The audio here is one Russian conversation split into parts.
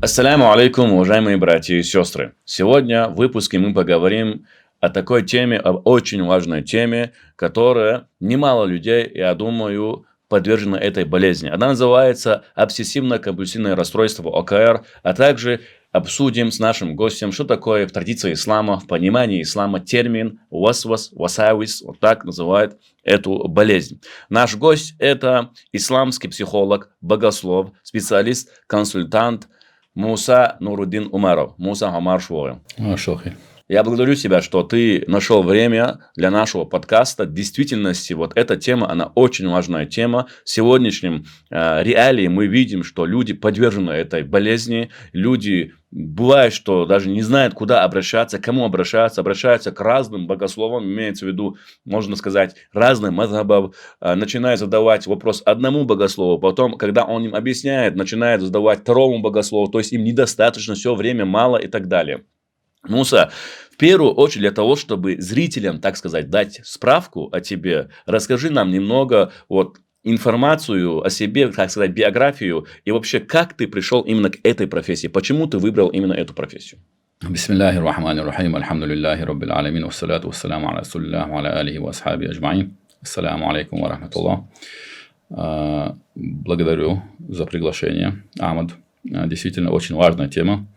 Ассаляму алейкум, уважаемые братья и сестры. Сегодня в выпуске мы поговорим о такой теме, об очень важной теме, которая немало людей, я думаю, подвержена этой болезни. Она называется обсессивно-компульсивное расстройство ОКР, а также обсудим с нашим гостем, что такое в традиции ислама, в понимании ислама термин васавис, вот так называют эту болезнь. Наш гость – это исламский психолог, богослов, специалист, консультант Муса Нуруддин Умаров. Муса Амар Швоя. Шохи. Я благодарю тебя, что ты нашел время для нашего подкаста. В действительности, вот эта тема, она очень важная тема. В сегодняшнем реалии мы видим, что люди подвержены этой болезни. Люди, бывает, что даже не знают, куда обращаться, к кому обращаться. Обращаются к разным богословам, имеется в виду, можно сказать, разным мазхабам. Начинают задавать вопрос одному богослову, потом, когда он им объясняет, начинают задавать второму богослову. То есть, им недостаточно, все время мало и так далее. Муса, в первую очередь для того, чтобы зрителям, так сказать, дать справку о тебе, расскажи нам немного информацию о себе, так сказать, биографию и вообще, как ты пришел именно к этой профессии, почему ты выбрал именно эту профессию. Бисмиллахи рахмани рахим, альхамдулиллахи раббил аламин, вассалату вассаламу аля расулиллах, ва аля алихи ва асхаби аджмаин. Ассаламу алейкум ва рахматуллах. Благодарю за приглашение, Ахмад. Действительно, очень важная тема.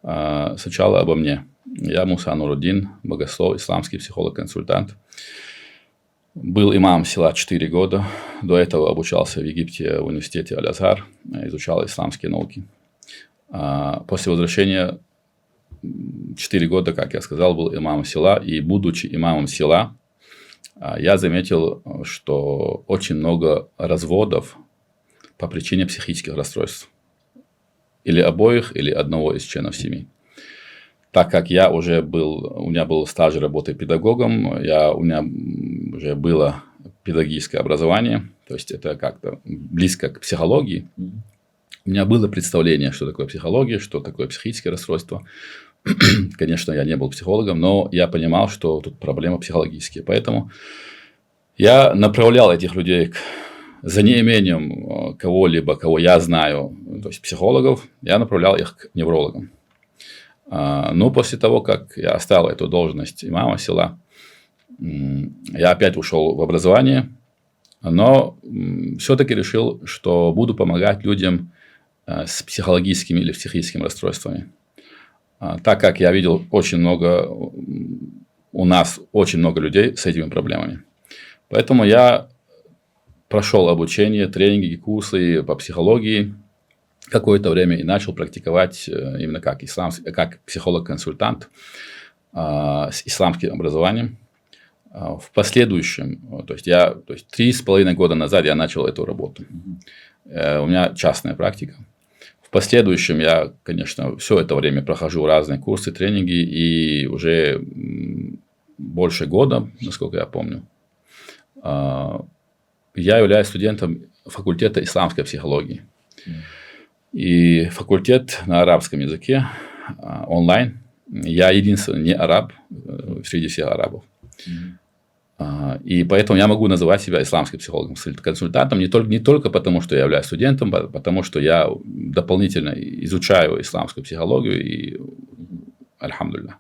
Сначала обо мне. Я Муса Нуруддин, богослов, исламский психолог-консультант. Был имамом села 4 года. До этого обучался в Египте в университете Аль-Азхар, изучал исламские науки. После возвращения 4 года, как я сказал, был имамом села. И будучи имамом села, я заметил, что очень много разводов по причине психических расстройств. Или обоих, или одного из членов семьи. Так как у меня был стаж работы педагогом, у меня уже было педагогическое образование, то есть это как-то близко к психологии. У меня было представление, что такое психология, что такое психическое расстройство. Конечно, я не был психологом, но я понимал, что тут проблемы психологические. Поэтому я направлял этих людей за неимением кого-либо, кого я знаю, то есть психологов, я направлял их к неврологам. Но после того, как я оставил эту должность имама села, я опять ушел в образование, но все-таки решил, что буду помогать людям с психологическими или психическими расстройствами. Так как я видел у нас очень много людей с этими проблемами. Поэтому я прошел обучение, тренинги, курсы по психологии какое-то время и начал практиковать именно как психолог-консультант с исламским образованием. В последующем, то есть 3,5 года назад я начал эту работу. У меня частная практика. В последующем я, конечно, все это время прохожу разные курсы, тренинги, и уже больше года, насколько я помню, я являюсь студентом факультета исламской психологии. И факультет на арабском языке, онлайн. Я единственный не араб среди всех арабов. И поэтому я могу называть себя исламским психологом-консультантом не только потому, что я являюсь студентом, а потому что я дополнительно изучаю исламскую психологию и альхамдулилля.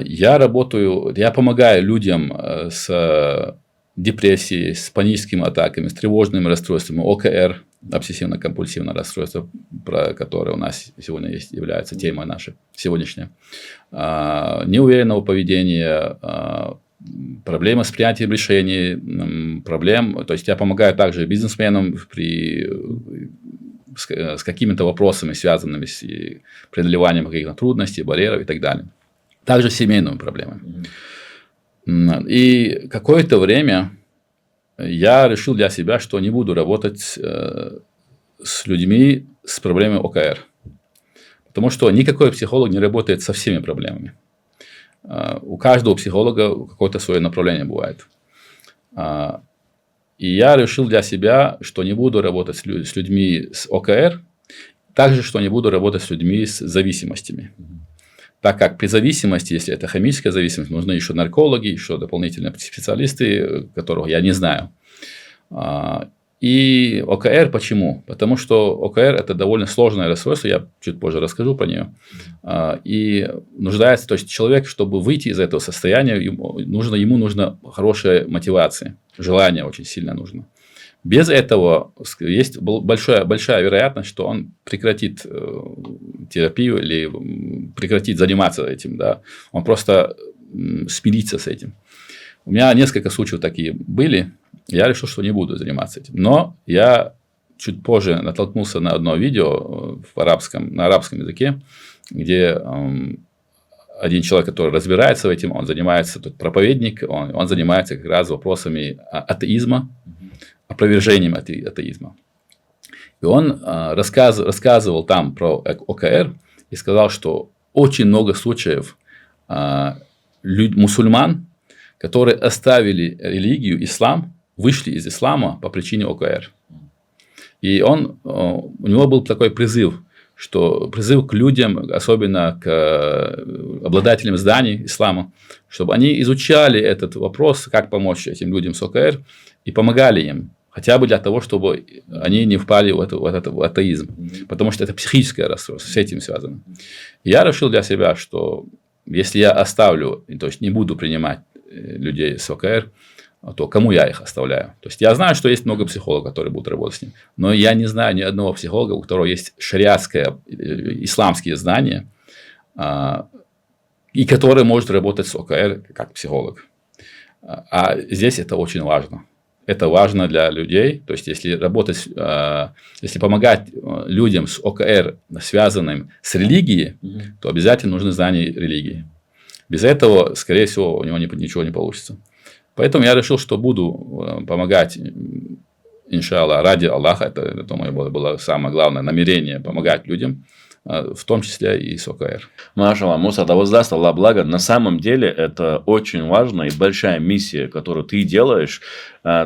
Я помогаю людям с депрессией, с паническими атаками, с тревожными расстройствами, ОКР, обсессивно-компульсивное расстройство, про которое у нас сегодня является темой нашей сегодняшней, неуверенного поведения, проблемы с принятием решений, то есть я помогаю также бизнесменам с какими-то вопросами, связанными с преодолеванием каких-то трудностей, барьеров и так далее. Также с семейными проблемами. И какое-то время я решил для себя, что не буду работать с людьми с проблемой ОКР. Потому что никакой психолог не работает со всеми проблемами. У каждого психолога какое-то свое направление бывает. И я решил для себя, что не буду работать с людьми с ОКР, также, что не буду работать с людьми с зависимостями. Так как при зависимости, если это химическая зависимость, нужны еще наркологи, еще дополнительные специалисты, которых я не знаю. И ОКР почему? Потому что ОКР это довольно сложное расстройство, я чуть позже расскажу про нее. И нуждается, то есть человек, чтобы выйти из этого состояния, ему нужна хорошая мотивация, желание очень сильно нужно. Без этого есть большая вероятность, что он прекратит терапию или прекратит заниматься этим. Да? Он просто смирится с этим. У меня несколько случаев такие были. Я решил, что не буду заниматься этим. Но я чуть позже натолкнулся на одно видео на арабском языке, где один человек, который разбирается в этом, он занимается, тут проповедник, он занимается как раз вопросами атеизма, опровержением атеизма. И он рассказывал там про ОКР и сказал, что очень много случаев мусульман, которые оставили религию, ислам, вышли из ислама по причине ОКР. И у него был такой призыв к людям, особенно к обладателям зданий ислама, чтобы они изучали этот вопрос, как помочь этим людям с ОКР, и помогали им, хотя бы для того, чтобы они не впали в атеизм, потому что это психическое расстройство, с этим связано. И я решил для себя, что если я оставлю, то есть не буду принимать людей с ОКР, то кому я их оставляю? То есть я знаю, что есть много психологов, которые будут работать с ним, но я не знаю ни одного психолога, у которого есть шариатское, исламские знания, и который может работать с ОКР как психолог. А здесь это очень важно. Это важно для людей. То есть, если помогать людям с ОКР, связанным с религией, то обязательно нужны знания религии. Без этого, скорее всего, у него ничего не получится. Поэтому я решил, что буду помогать, иншаллах, ради Аллаха. Это, думаю, было самое главное намерение помогать людям, в том числе и с ОКР. Машаллах, Муса, да воздаст Аллах благо. На самом деле, это очень важная и большая миссия, которую ты делаешь.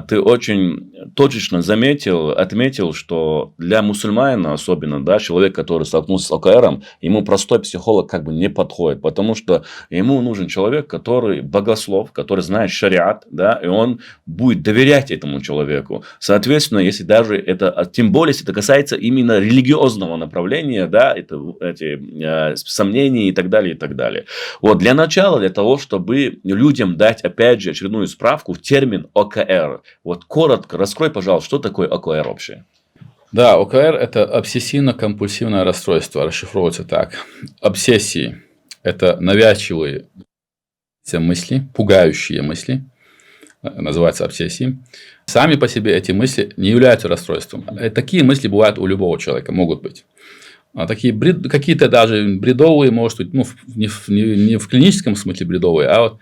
Ты очень точечно отметил, что для мусульманина особенно, да, человек, который столкнулся с ОКРом, ему простой психолог как бы не подходит, потому что ему нужен человек, который богослов, который знает шариат, да, и он будет доверять этому человеку. Соответственно, если даже это, тем более, если это касается именно религиозного направления, да, эти сомнения и так далее, и так далее. Вот, для начала, для того, чтобы людям дать, опять же, очередную справку в термин ОКР. Вот коротко раскрой, пожалуйста, что такое ОКР вообще? Да, ОКР – это обсессивно-компульсивное расстройство, расшифровывается так. Обсессии – это навязчивые мысли, пугающие мысли, называются обсессии. Сами по себе эти мысли не являются расстройством. Такие мысли бывают у любого человека, могут быть. Такие какие-то даже бредовые, может быть, ну, не в клиническом смысле бредовые, а вот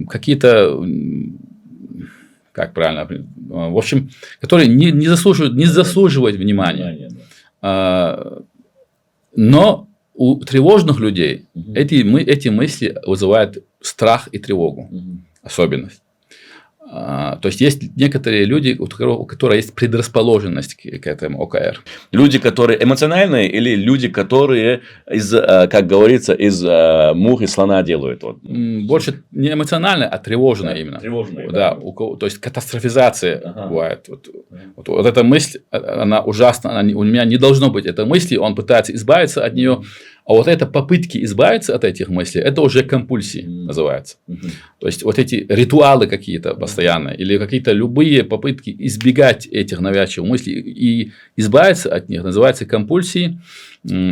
какие-то, как правильно, в общем, которые не заслуживают внимания. Но у тревожных людей эти мысли вызывают страх и тревогу, особенность. То есть, есть некоторые люди, у которых есть предрасположенность к этому ОКР. Люди, которые эмоциональные, или люди, которые, как говорится, из мух и слона делают? Вот. Больше не эмоциональные, а тревожные, да, именно. Тревожные, да. То есть, катастрофизация бывает. Вот эта мысль, она ужасна, у меня не должно быть этой мысли, он пытается избавиться от нее. А вот это попытки избавиться от этих мыслей, это уже компульсии называется. То есть, вот эти ритуалы какие-то постоянные, или какие-то любые попытки избегать этих навязчивых мыслей и избавиться от них, называются компульсии.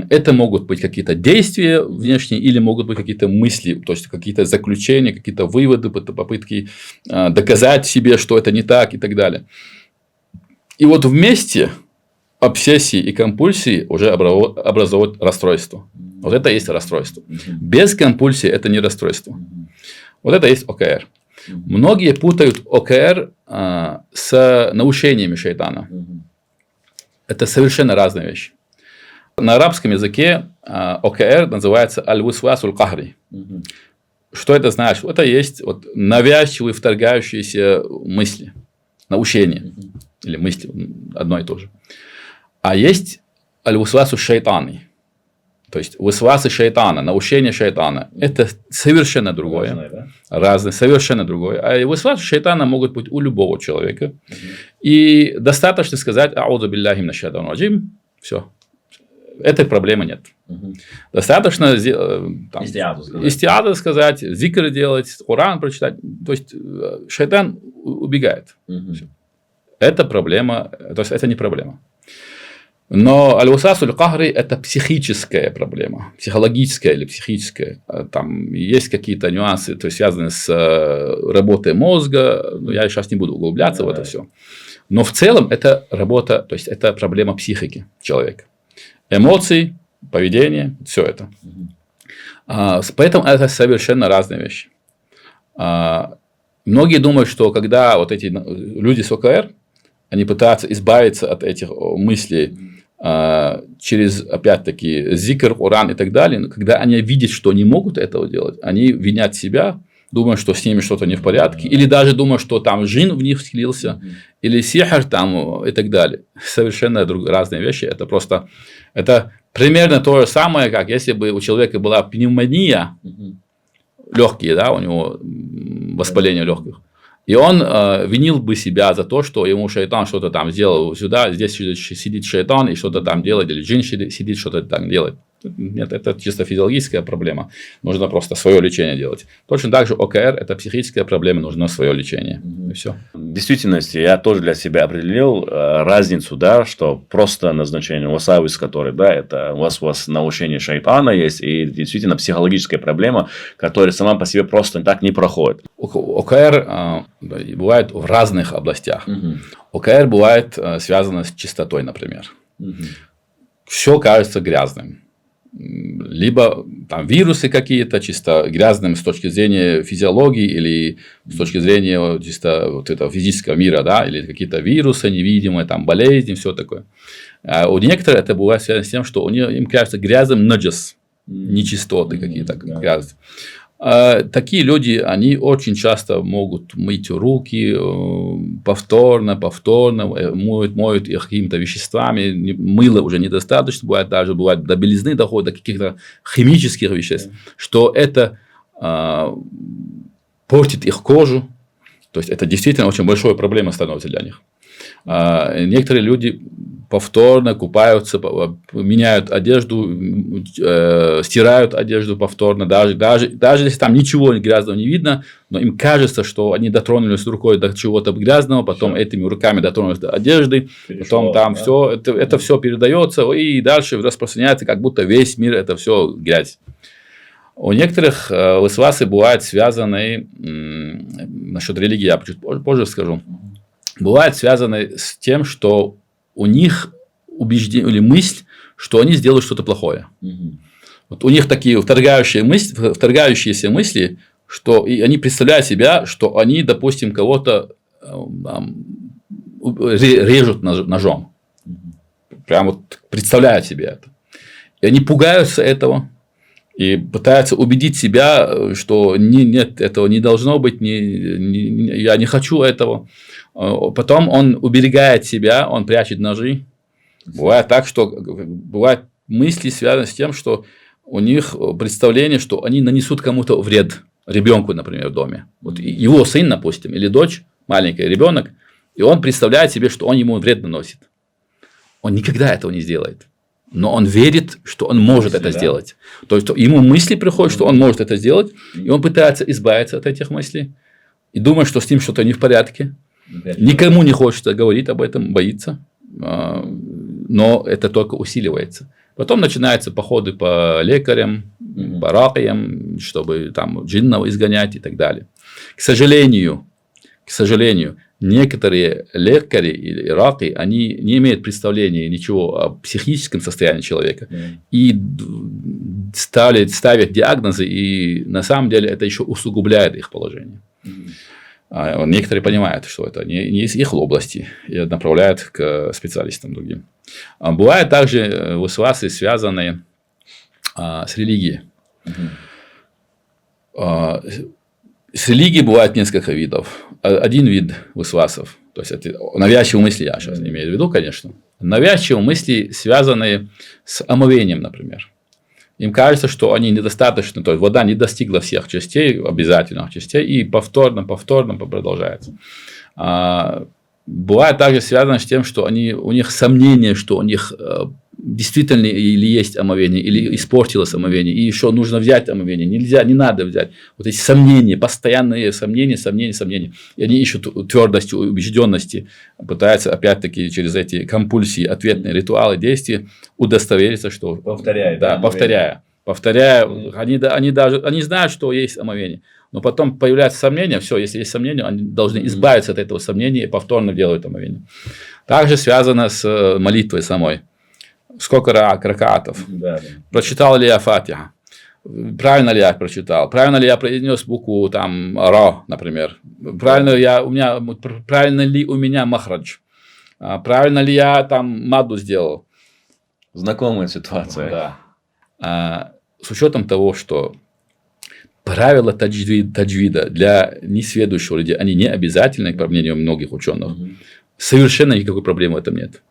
Это могут быть какие-то действия внешние, или могут быть какие-то мысли, то есть, какие-то заключения, какие-то выводы, попытки доказать себе, что это не так и так далее. И вот вместе обсессии и компульсии уже образуют расстройство. Вот это и есть расстройство. Без компульсии это не расстройство. Вот это и есть ОКР. Многие путают ОКР с наущениями шайтана. Это совершенно разные вещи. На арабском языке ОКР называется аль-висвасуль кахри. Что это значит? Это есть вот навязчивые, вторгающиеся мысли, наущения. Или мысли, одно и то же. А есть аль-висвасу шайтани. То есть высвасы шайтана, наущение шайтана, это совершенно другое. Разные, совершенно другое. А высвасы шайтана могут быть у любого человека. И достаточно сказать «Аузу билляхи минаш шайтанир раджим», все. Этой проблемы нет. Достаточно истиаду сказать, зикр делать, Коран прочитать. То есть шайтан убегает. Это проблема, то есть это не проблема. Но аль-васвасуль кахри – это психическая проблема, психологическая или психическая. Там есть какие-то нюансы, то есть связанные с работой мозга. Но я сейчас не буду углубляться в это все. Но в целом это работа, то есть это проблема психики человека. Эмоций, поведение, все это. Поэтому это совершенно разные вещи. Многие думают, что когда вот эти люди с ОКР, они пытаются избавиться от этих мыслей через, опять-таки, зикр, Коран и так далее, но когда они видят, что не могут этого делать, они винят себя, думают, что с ними что-то не в порядке, или даже думают, что там джин в них вселился, или сихр там и так далее. Совершенно разные вещи. Это просто, это примерно то же самое, как если бы у человека была пневмония, легкие, да, у него воспаление легких. И он винил бы себя за то, что ему шайтан что-то там сделал сюда, здесь сидит шайтан и что-то там делает, или джин сидит, что-то там делает. Нет, это чисто физиологическая проблема. Нужно просто свое лечение делать. Точно так же ОКР – это психическая проблема, нужно свое лечение. И все. В действительности, я тоже для себя определил разницу, да, что просто назначение васавис, который, да, это у вас научение шайтана есть, и действительно психологическая проблема, которая сама по себе просто так не проходит. ОКР бывает в разных областях. ОКР бывает связано с чистотой, например. Все кажется грязным. Либо там вирусы какие-то чисто грязным с точки зрения физиологии или с точки зрения чисто вот этого физического мира, да, или какие-то вирусы невидимые, там болезни, все такое. А у некоторых это бывает связано с тем, что им кажется грязным наджас, нечистоты какие-то грязные. Такие люди, они очень часто могут мыть руки повторно, моют их какими-то веществами, мыла уже недостаточно, бывает до белизны доходит, до каких-то химических веществ, что это портит их кожу, то есть это действительно очень большой проблемой становится для них. Некоторые люди повторно купаются, меняют одежду, стирают одежду повторно, даже если там ничего грязного не видно, но им кажется, что они дотронулись рукой до чего-то грязного, потом этими руками дотронулись до одежды, потом там все, это все передается и дальше распространяется, как будто весь мир это все грязь. У некоторых васвасы бывают связаны, насчет религии я чуть позже скажу, бывают связаны с тем, что у них убеждение или мысль, что они сделают что-то плохое. Вот у них такие вторгающиеся мысли, что и они представляют себя, что они, допустим, кого-то режут ножом. Прям вот представляют себе это. И они пугаются этого. И пытаются убедить себя, что нет, этого не должно быть, я не хочу этого. Потом он уберегает себя, он прячет ножи. Бывает так, что бывают мысли, связанные с тем, что у них представление, что они нанесут кому-то вред, ребенку, например, в доме. Вот его сын, допустим, или дочь, маленький ребенок, и он представляет себе, что он ему вред наносит. Он никогда этого не сделает. Но он верит, что он может это сделать. То есть ему мысли приходят, что он может это сделать, и он пытается избавиться от этих мыслей, и думает, что с ним что-то не в порядке. Никому не хочется говорить об этом, боится, но это только усиливается. Потом начинаются походы по лекарям, по ракиям, чтобы там джиннов изгонять и так далее. К сожалению, некоторые лекари или раки, они не имеют представления ничего о психическом состоянии человека и ставят диагнозы, и на самом деле это еще усугубляет их положение. Некоторые понимают, что это не из их области, и направляют к специалистам другим. Бывают также васвасы, связанные с религией. С религией бывает несколько видов. Один вид васвасов, то есть это навязчивые мысли, я сейчас имею в виду, конечно. Навязчивые мысли, связанные с омовением, например. Им кажется, что они недостаточно, то есть вода не достигла всех частей, обязательных частей, и повторно продолжается. Бывает также связано с тем, что у них сомнение, что у них действительно или есть омовение, или испортилось омовение, и еще нужно взять омовение, нельзя, не надо взять. Вот эти сомнения, постоянные сомнения. И они ищут твердости, убежденности, пытаются опять-таки через эти компульсии, ответные ритуалы, действия удостовериться, что... Повторяя. Они знают, что есть омовение. Но потом появляется сомнение, все, если есть сомнение, они должны избавиться от этого сомнения и повторно делают омовение. Также связано с молитвой самой. Сколько ракаатов? Прочитал ли я Фатиха? Правильно ли я прочитал? Правильно ли я произнес букву там Ра, например? Правильно ли у меня махрадж? Правильно ли я там мадду сделал? Знакомая ситуация. Да. С учетом того, что правила таджвида для несведущих людей, они не обязательны, по мнению многих ученых. Совершенно никакой проблемы в этом нет.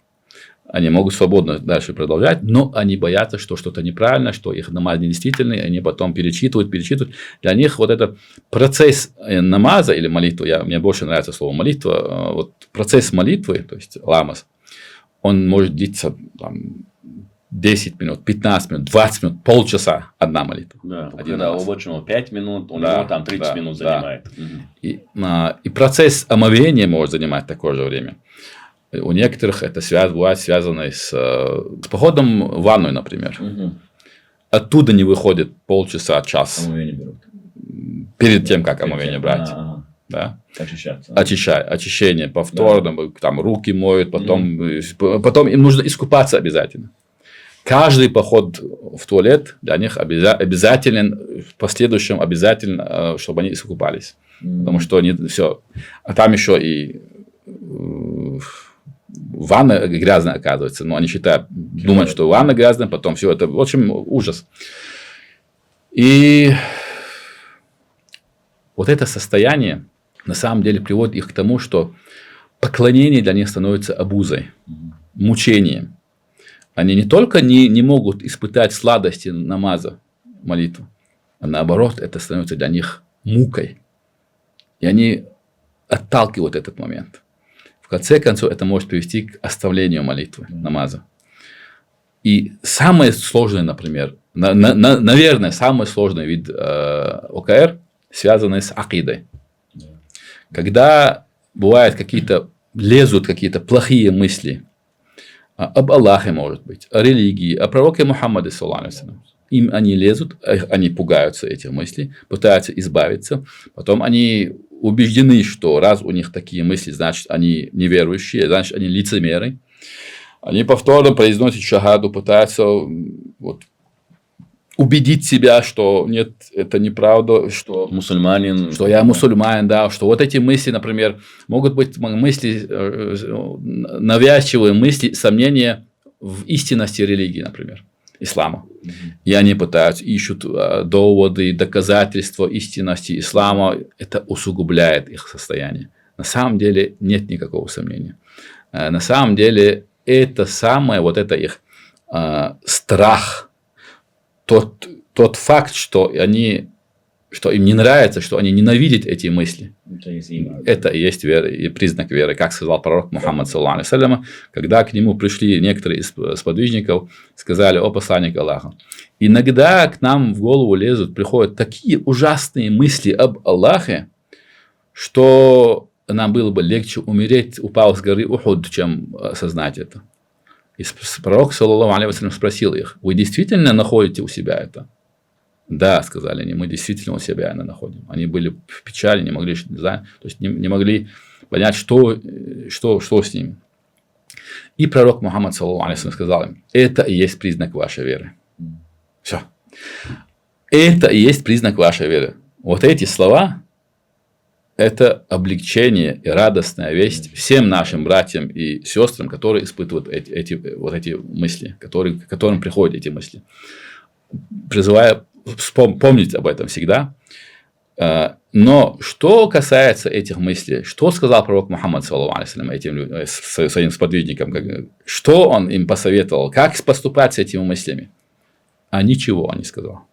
Они могут свободно дальше продолжать, но они боятся, что что-то неправильно, что их намаз недействительный, они потом перечитывают. Для них вот этот процесс намаза или молитвы, мне больше нравится слово молитва, вот процесс молитвы, то есть ламас, он может длиться там, 10 минут, 15 минут, 20 минут, полчаса одна молитва. Да, когда у обычного 5 минут, у него там 30 минут занимает. И процесс омовения может занимать такое же время. У некоторых это бывает связано с походом в ванную, например. Оттуда не выходит полчаса, час. Перед тем, как омовение брать. Да? Очищение повторно, там руки моют, потом им нужно искупаться обязательно. Каждый поход в туалет для них обязателен, в последующем обязательно, чтобы они искупались. Потому что они все. А там еще и ванна грязная оказывается. Но они думают, что ванна грязная, потом все это. В общем, ужас. И вот это состояние на самом деле приводит их к тому, что поклонение для них становится обузой, мучением. Они не только не могут испытать сладости намаза, молитвы, а наоборот, это становится для них мукой. И они отталкивают этот момент. В конце концов, это может привести к оставлению молитвы, намаза. И самое сложное, например, наверное, самый сложный вид ОКР, связанный с акидой. Когда бывают лезут какие-то плохие мысли, об Аллахе, может быть, о религии, о пророке Мухаммаде, саллаллаху алейхи ва саллям. Им они лезут, они пугаются этих мыслей, пытаются избавиться. Потом они убеждены, что раз у них такие мысли, значит, они неверующие, значит, они лицемеры. Они повторно произносят шахаду, пытаются убедить себя, что нет, это неправда, что мусульманин, что я мусульманин, да, что вот эти мысли, например, могут быть мысли, навязчивые мысли, сомнения в истинности религии, например, ислама. И они ищут доводы, доказательства истинности ислама, это усугубляет их состояние. На самом деле нет никакого сомнения. На самом деле это самое, вот это их страх, тот факт, что им не нравится, что они ненавидят эти мысли. Это и есть вера, и признак веры. Как сказал пророк Мухаммад, саллаллаху алейхи ва саллям, когда к нему пришли некоторые из сподвижников, сказали: о посланник Аллаха, иногда к нам в голову приходят такие ужасные мысли об Аллахе, что нам было бы легче умереть, упав с горы Ухуд, чем осознать это. И пророк, саллаллаху алейхи ва саллям, спросил их: вы действительно находите у себя это? Да, сказали они, мы действительно у себя это находим. Они были в печали, не могли понять, что с ними. И пророк Мухаммад, саллаллаху алейхи ва саллям, сказал им: это и есть признак вашей веры. Все. Это и есть признак вашей веры. Вот эти слова – это облегчение и радостная весть всем нашим братьям и сестрам, которые испытывают эти мысли, которым приходят эти мысли. Призываю помнить об этом всегда. Но что касается этих мыслей, что сказал пророк Мухаммад, саллаллаху алейхи ва саллям, этим своим сподвижникам, что он им посоветовал, как поступать с этими мыслями? а ничего он не сказал.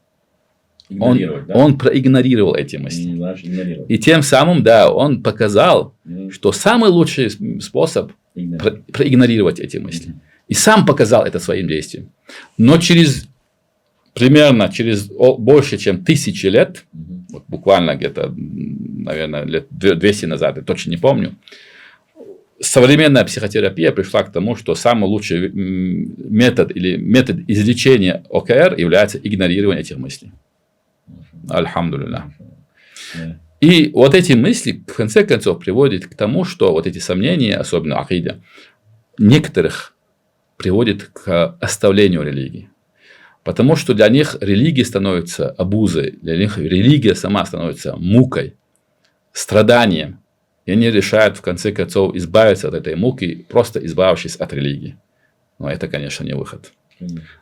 Игнорировать, да? Он проигнорировал эти мысли. Значит, игнорировать. И тем самым, да, он показал, что самый лучший способ проигнорировать эти мысли. И сам показал это своим действием. Но примерно через больше, чем 1000 лет, вот буквально где-то, наверное, лет 200 назад, я точно не помню, современная психотерапия пришла к тому, что самый лучший метод излечения ОКР является игнорирование этих мыслей. Альхамдулилля. И вот эти мысли, в конце концов, приводят к тому, что вот эти сомнения, особенно акида, некоторых приводят к оставлению религии. Потому что для них религия становится обузой, для них религия сама становится мукой, страданием. И они решают, в конце концов, избавиться от этой муки, просто избавившись от религии. Но это, конечно, не выход.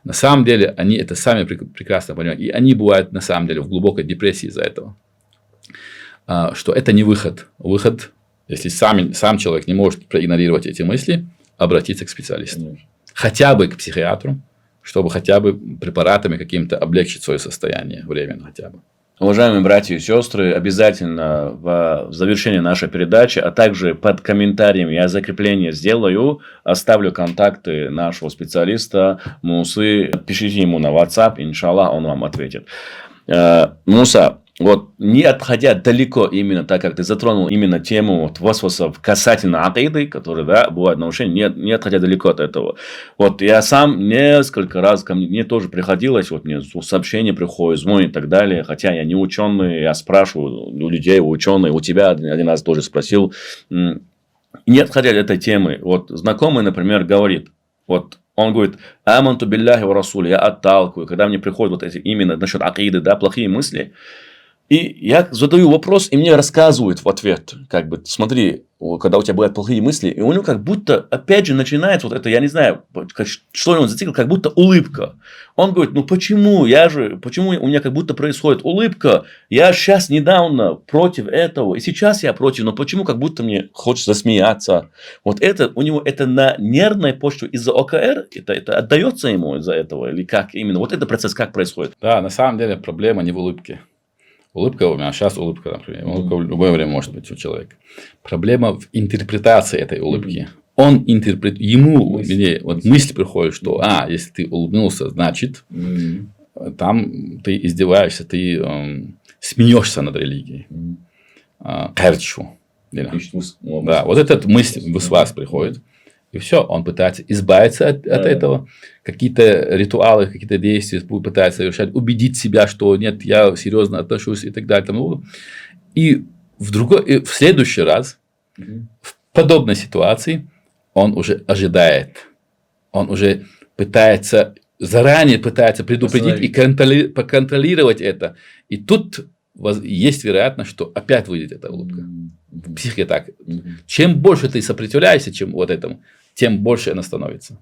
На самом деле, они это сами прекрасно понимают. И они бывают, на самом деле, в глубокой депрессии из-за этого. Что это не выход. Выход, если сам человек не может проигнорировать эти мысли, обратиться к специалисту. Хотя бы к психиатру, чтобы хотя бы препаратами каким-то облегчить свое состояние, временно хотя бы. Уважаемые братья и сестры, обязательно в завершении нашей передачи, а также под комментарием я закрепление сделаю, оставлю контакты нашего специалиста Мусы, пишите ему на WhatsApp, иншаллах, он вам ответит. Муса, вот не отходя далеко именно, так как ты затронул именно тему вот, васвасов касательно акиды, которые, да, бывают нарушения, не отходя далеко от этого. Вот я сам несколько раз, мне тоже приходилось, вот мне сообщения приходят, звонят и так далее, хотя я не ученый, я спрашиваю у людей, у ученых, у тебя один раз тоже спросил, не отходя от этой темы, вот знакомый, например, говорит, вот он говорит, аманту билляхи ва расули, я отталкиваю, когда мне приходят вот эти именно насчет акиды, да, плохие мысли. И я задаю вопрос, и мне рассказывают в ответ, как бы, смотри, когда у тебя бывают плохие мысли, и у него как будто, опять же, начинается вот это, я не знаю, что он зацикл, как будто улыбка. Он говорит, ну почему у меня как будто происходит улыбка, я сейчас недавно против этого, и сейчас я против, но почему как будто мне хочется смеяться. Вот это, у него это на нервной почве из-за ОКР, это отдается ему из-за этого, или как именно, вот этот процесс как происходит? Да, на самом деле проблема не в улыбке. Улыбка у меня, сейчас улыбка, например. Улыбка в любое время может быть у человека. Проблема в интерпретации этой улыбки. Он вот мысль приходит, что, если ты улыбнулся, значит, там ты издеваешься, ты смеешься над религией. Кайрчу. Да, вот эта мысль в вас приходит. И все, он пытается избавиться от этого. Какие-то ритуалы, какие-то действия пытается совершать, убедить себя, что нет, я серьезно отношусь и так далее. И в следующий раз, в подобной ситуации, он уже ожидает. Он уже заранее пытается предупредить и контролировать это. И тут есть вероятность, что опять выйдет эта улыбка. В психике так. Чем больше ты сопротивляешься, чем вот этому, тем больше она становится.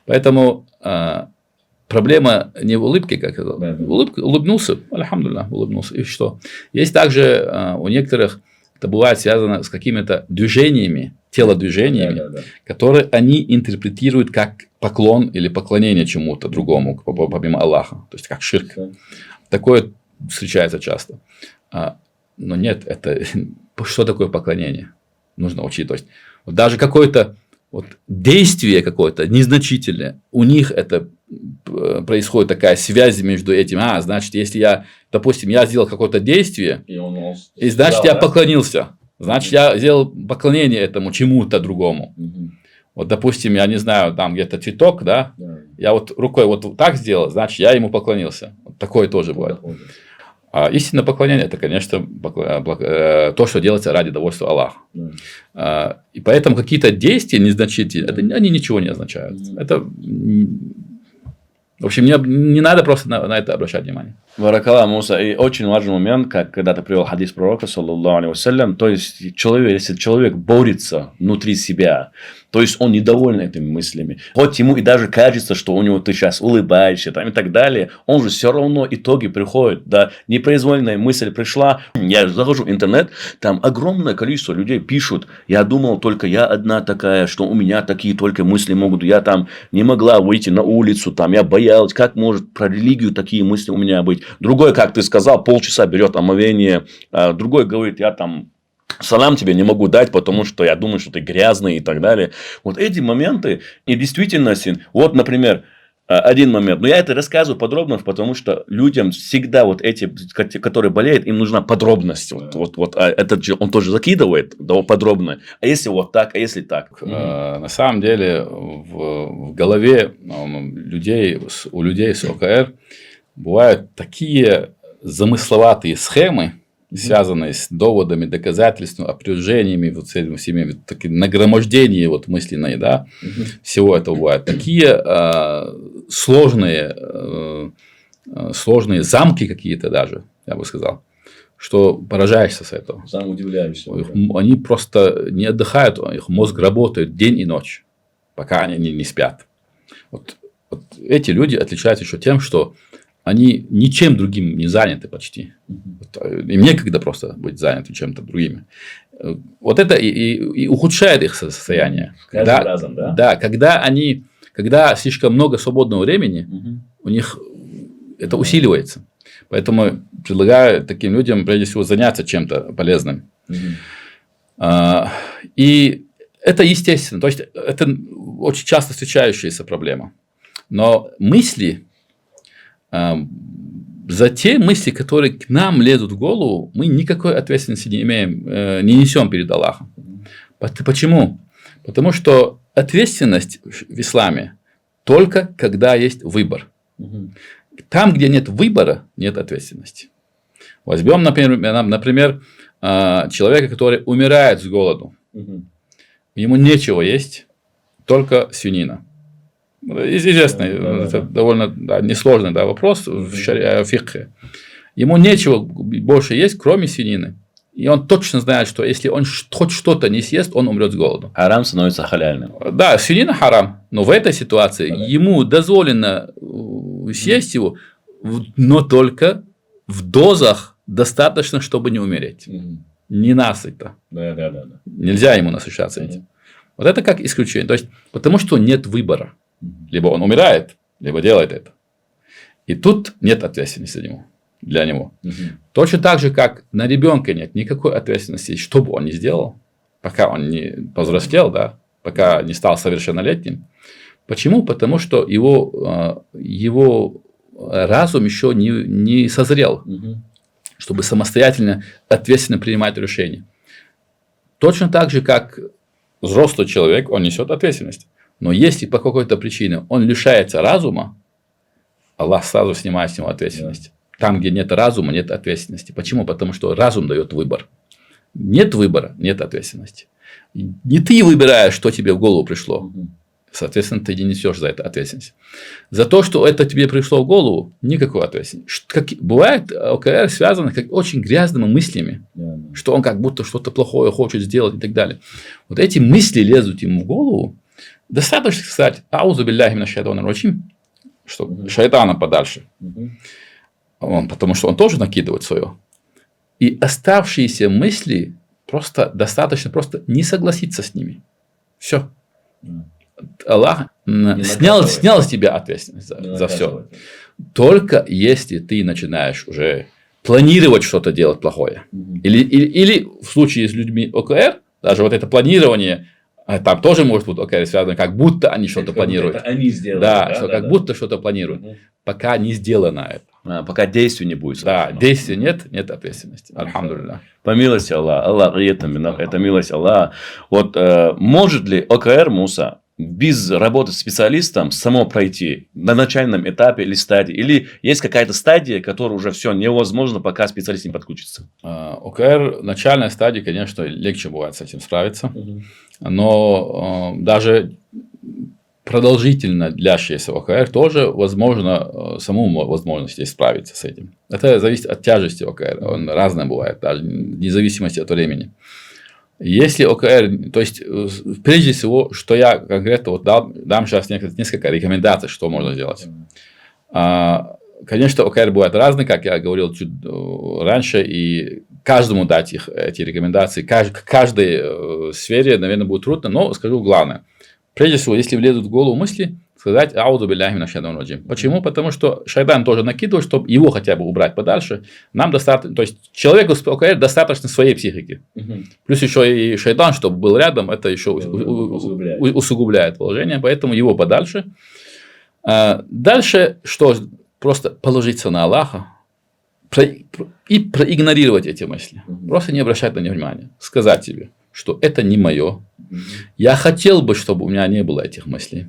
Поэтому проблема не в улыбке, как я сказал. Улыбнулся, альхамдулилlah, улыбнулся. И что? Есть также у некоторых, это бывает связано с какими-то движениями, телодвижениями, которые они интерпретируют как поклон или поклонение чему-то другому, помимо Аллаха. То есть, как ширк. Такое встречается часто. Но нет, что такое поклонение? Нужно учить. То есть, даже какое-то действие какое-то незначительное, у них это происходит такая связь между этим. Значит, если я сделал какое-то действие, и значит, я поклонился. Значит, я сделал поклонение этому чему-то другому. Вот, допустим, я не знаю, там где-то цветок, да? Я вот рукой вот так сделал, значит, я ему поклонился. Вот такое тоже бывает. А истинное поклонение – это, конечно, то, что делается ради довольства Аллаха. И поэтому какие-то действия незначительные, они ничего не означают. Это, в общем, не надо просто на это обращать внимание. Баракалла, Муса. И очень важный момент, как когда ты привел хадис пророка, саллаллаху алейхи вассалям, то есть человек, если человек борется внутри себя, то есть он недоволен этими мыслями, хоть ему и даже кажется, что у него ты сейчас улыбаешься там, и так далее, он же все равно итоги приходят, да, непроизвольная мысль пришла, я захожу в интернет, там огромное количество людей пишут, я думал только я одна такая, что у меня такие только мысли могут, я там не могла выйти на улицу, там я боялась, как может про религию такие мысли у меня быть. Другой, как ты сказал, полчаса берет омовение, другой говорит, я там салам тебе не могу дать, потому что я думаю, что ты грязный и так далее. Вот эти моменты и действительности, вот, например, один момент, но я это рассказываю подробно, потому что людям всегда вот эти, которые болеют, им нужна подробность. Вот этот же, он тоже закидывает да, подробно. А если вот так, а если так? На самом деле в голове у людей с ОКР бывают такие замысловатые схемы, связанные с доводами, доказательствами, опровержениями, вот с этими всеми такими нагромождением вот мысленной, да, всего этого бывает. Такие сложные замки какие-то даже, я бы сказал, что поражаешься с этого. Сам удивляешься. Они просто не отдыхают, их мозг работает день и ночь, пока они не спят. Вот эти люди отличаются еще тем, что они ничем другим не заняты почти. Им некогда просто быть заняты чем-то другим. Вот это и ухудшает их состояние. Разом, да? Да, когда слишком много свободного времени, у них это усиливается. Поэтому предлагаю таким людям, прежде всего, заняться чем-то полезным. И это естественно. То есть, это очень часто встречающаяся проблема. Но мысли... За те мысли, которые к нам лезут в голову, мы никакой ответственности не имеем, не несем перед Аллахом. Почему? Потому что ответственность в исламе только когда есть выбор. Там, где нет выбора, нет ответственности. Возьмем, например, человека, который умирает с голоду. Ему нечего есть, только свинина. Известный, это довольно несложный вопрос в фикхе. Ему нечего больше есть, кроме свинины. И он точно знает, что если он хоть что-то не съест, он умрет с голоду. Харам становится халяльным. Да, свинина харам. Но в этой ситуации ему дозволено съесть его, но только в дозах достаточно, чтобы не умереть. Не насыто. Да. Нельзя ему насыщаться этим. Вот это как исключение. То есть, потому что нет выбора. Либо он умирает, либо делает это. И тут нет ответственности для него. Точно так же, как на ребенка нет никакой ответственности, что бы он ни сделал, пока он не повзрослел, да, пока не стал совершеннолетним. Почему? Потому что его разум еще не созрел, чтобы самостоятельно, ответственно принимать решения. Точно так же, как взрослый человек, он несет ответственность. Но если по какой-то причине он лишается разума, Аллах сразу снимает с него ответственность. Там, где нет разума, нет ответственности. Почему? Потому что разум дает выбор. Нет выбора, нет ответственности. Не ты выбираешь, что тебе в голову пришло. Соответственно, ты не несешь за это ответственность. За то, что это тебе пришло в голову, никакой ответственности. Бывает, ОКР связано как очень грязными мыслями, что он как будто что-то плохое хочет сделать и так далее. Вот эти мысли лезут ему в голову. Достаточно сказать, аузу билляхи минаш шайтанир раджим, что шайтана подальше. Потому что он тоже накидывает свое. И оставшиеся мысли достаточно просто не согласиться с ними. Все. Аллах снял с тебя ответственность за все. Только если ты начинаешь уже планировать что-то делать плохое. Или в случае с людьми ОКР, даже вот это планирование, там тоже может быть ОКР связано, как будто они что-то планируют. Это они сделали. Да, как будто что-то планируют. Пока не сделано это. Пока действий не будет. Да, действия нет ответственности. Альхамдулилля. По милости Аллаха. Аллах, это милость Аллаха. Вот может ли ОКР, Муса, без работы с специалистом само пройти на начальном этапе или стадии? Или есть какая-то стадия, которая уже все невозможно, пока специалист не подключится? ОКР, начальная стадия, конечно, легче бывает с этим справиться. Но даже продолжительно длящийся ОКР тоже, возможно, самому возможности справиться с этим. Это зависит от тяжести ОКР. Он разный бывает, даже вне зависимости от времени. Если ОКР, то есть, прежде всего, что я конкретно вот дам сейчас несколько рекомендаций, что можно сделать. Конечно, ОКР бывает разный, как я говорил чуть раньше, и каждому дать эти рекомендации, к каждой сфере, наверное, будет трудно, но скажу главное. Прежде всего, если влезут в голову мысли, сказать «Аузу билляхи минаш шайтанир раджим». Почему? Потому что шайтан тоже накидывает, чтобы его хотя бы убрать подальше. Нам достаточно, то есть человеку с ОКР достаточно своей психики. Плюс еще и шайтан, чтобы был рядом, это еще усугубляет положение, поэтому его подальше. Дальше, что просто положиться на Аллаха и проигнорировать эти мысли. Просто не обращать на них внимания. Сказать себе, что это не мое. Я хотел бы, чтобы у меня не было этих мыслей.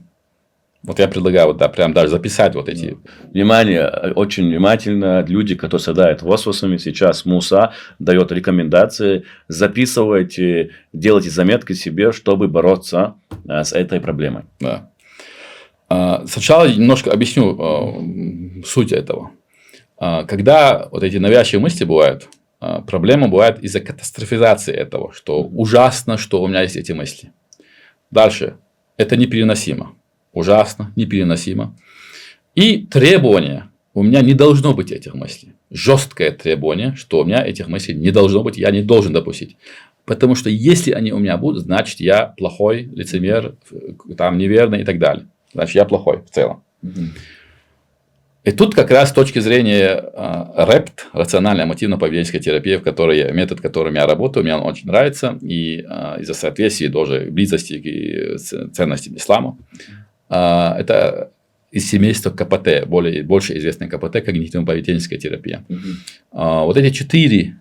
Вот я предлагаю вот, да, прям даже записать вот эти. Внимание, очень внимательно. Люди, которые страдают васвасами, сейчас Муса дает рекомендации. Записывайте, делайте заметки себе, чтобы бороться с этой проблемой. Да. Сначала немножко объясню суть этого. Когда вот эти навязчивые мысли бывают, проблема бывает из-за катастрофизации этого, что ужасно, что у меня есть эти мысли. Дальше. Это непереносимо. Ужасно, непереносимо. И требование. У меня не должно быть этих мыслей. Жесткое требование, что у меня этих мыслей не должно быть, я не должен допустить. Потому что если они у меня будут, значит я плохой, лицемер, там, неверный и так далее. Значит я плохой в целом. И тут как раз с точки зрения РЭПТ, рационально-эмотивно-поведенческая терапия, метод, которым я работаю, мне он очень нравится. И из-за соответствия тоже близости к ценностям ислама. Это из семейства КПТ, больше известной КПТ, когнитивно-поведенческая терапия. Вот эти 4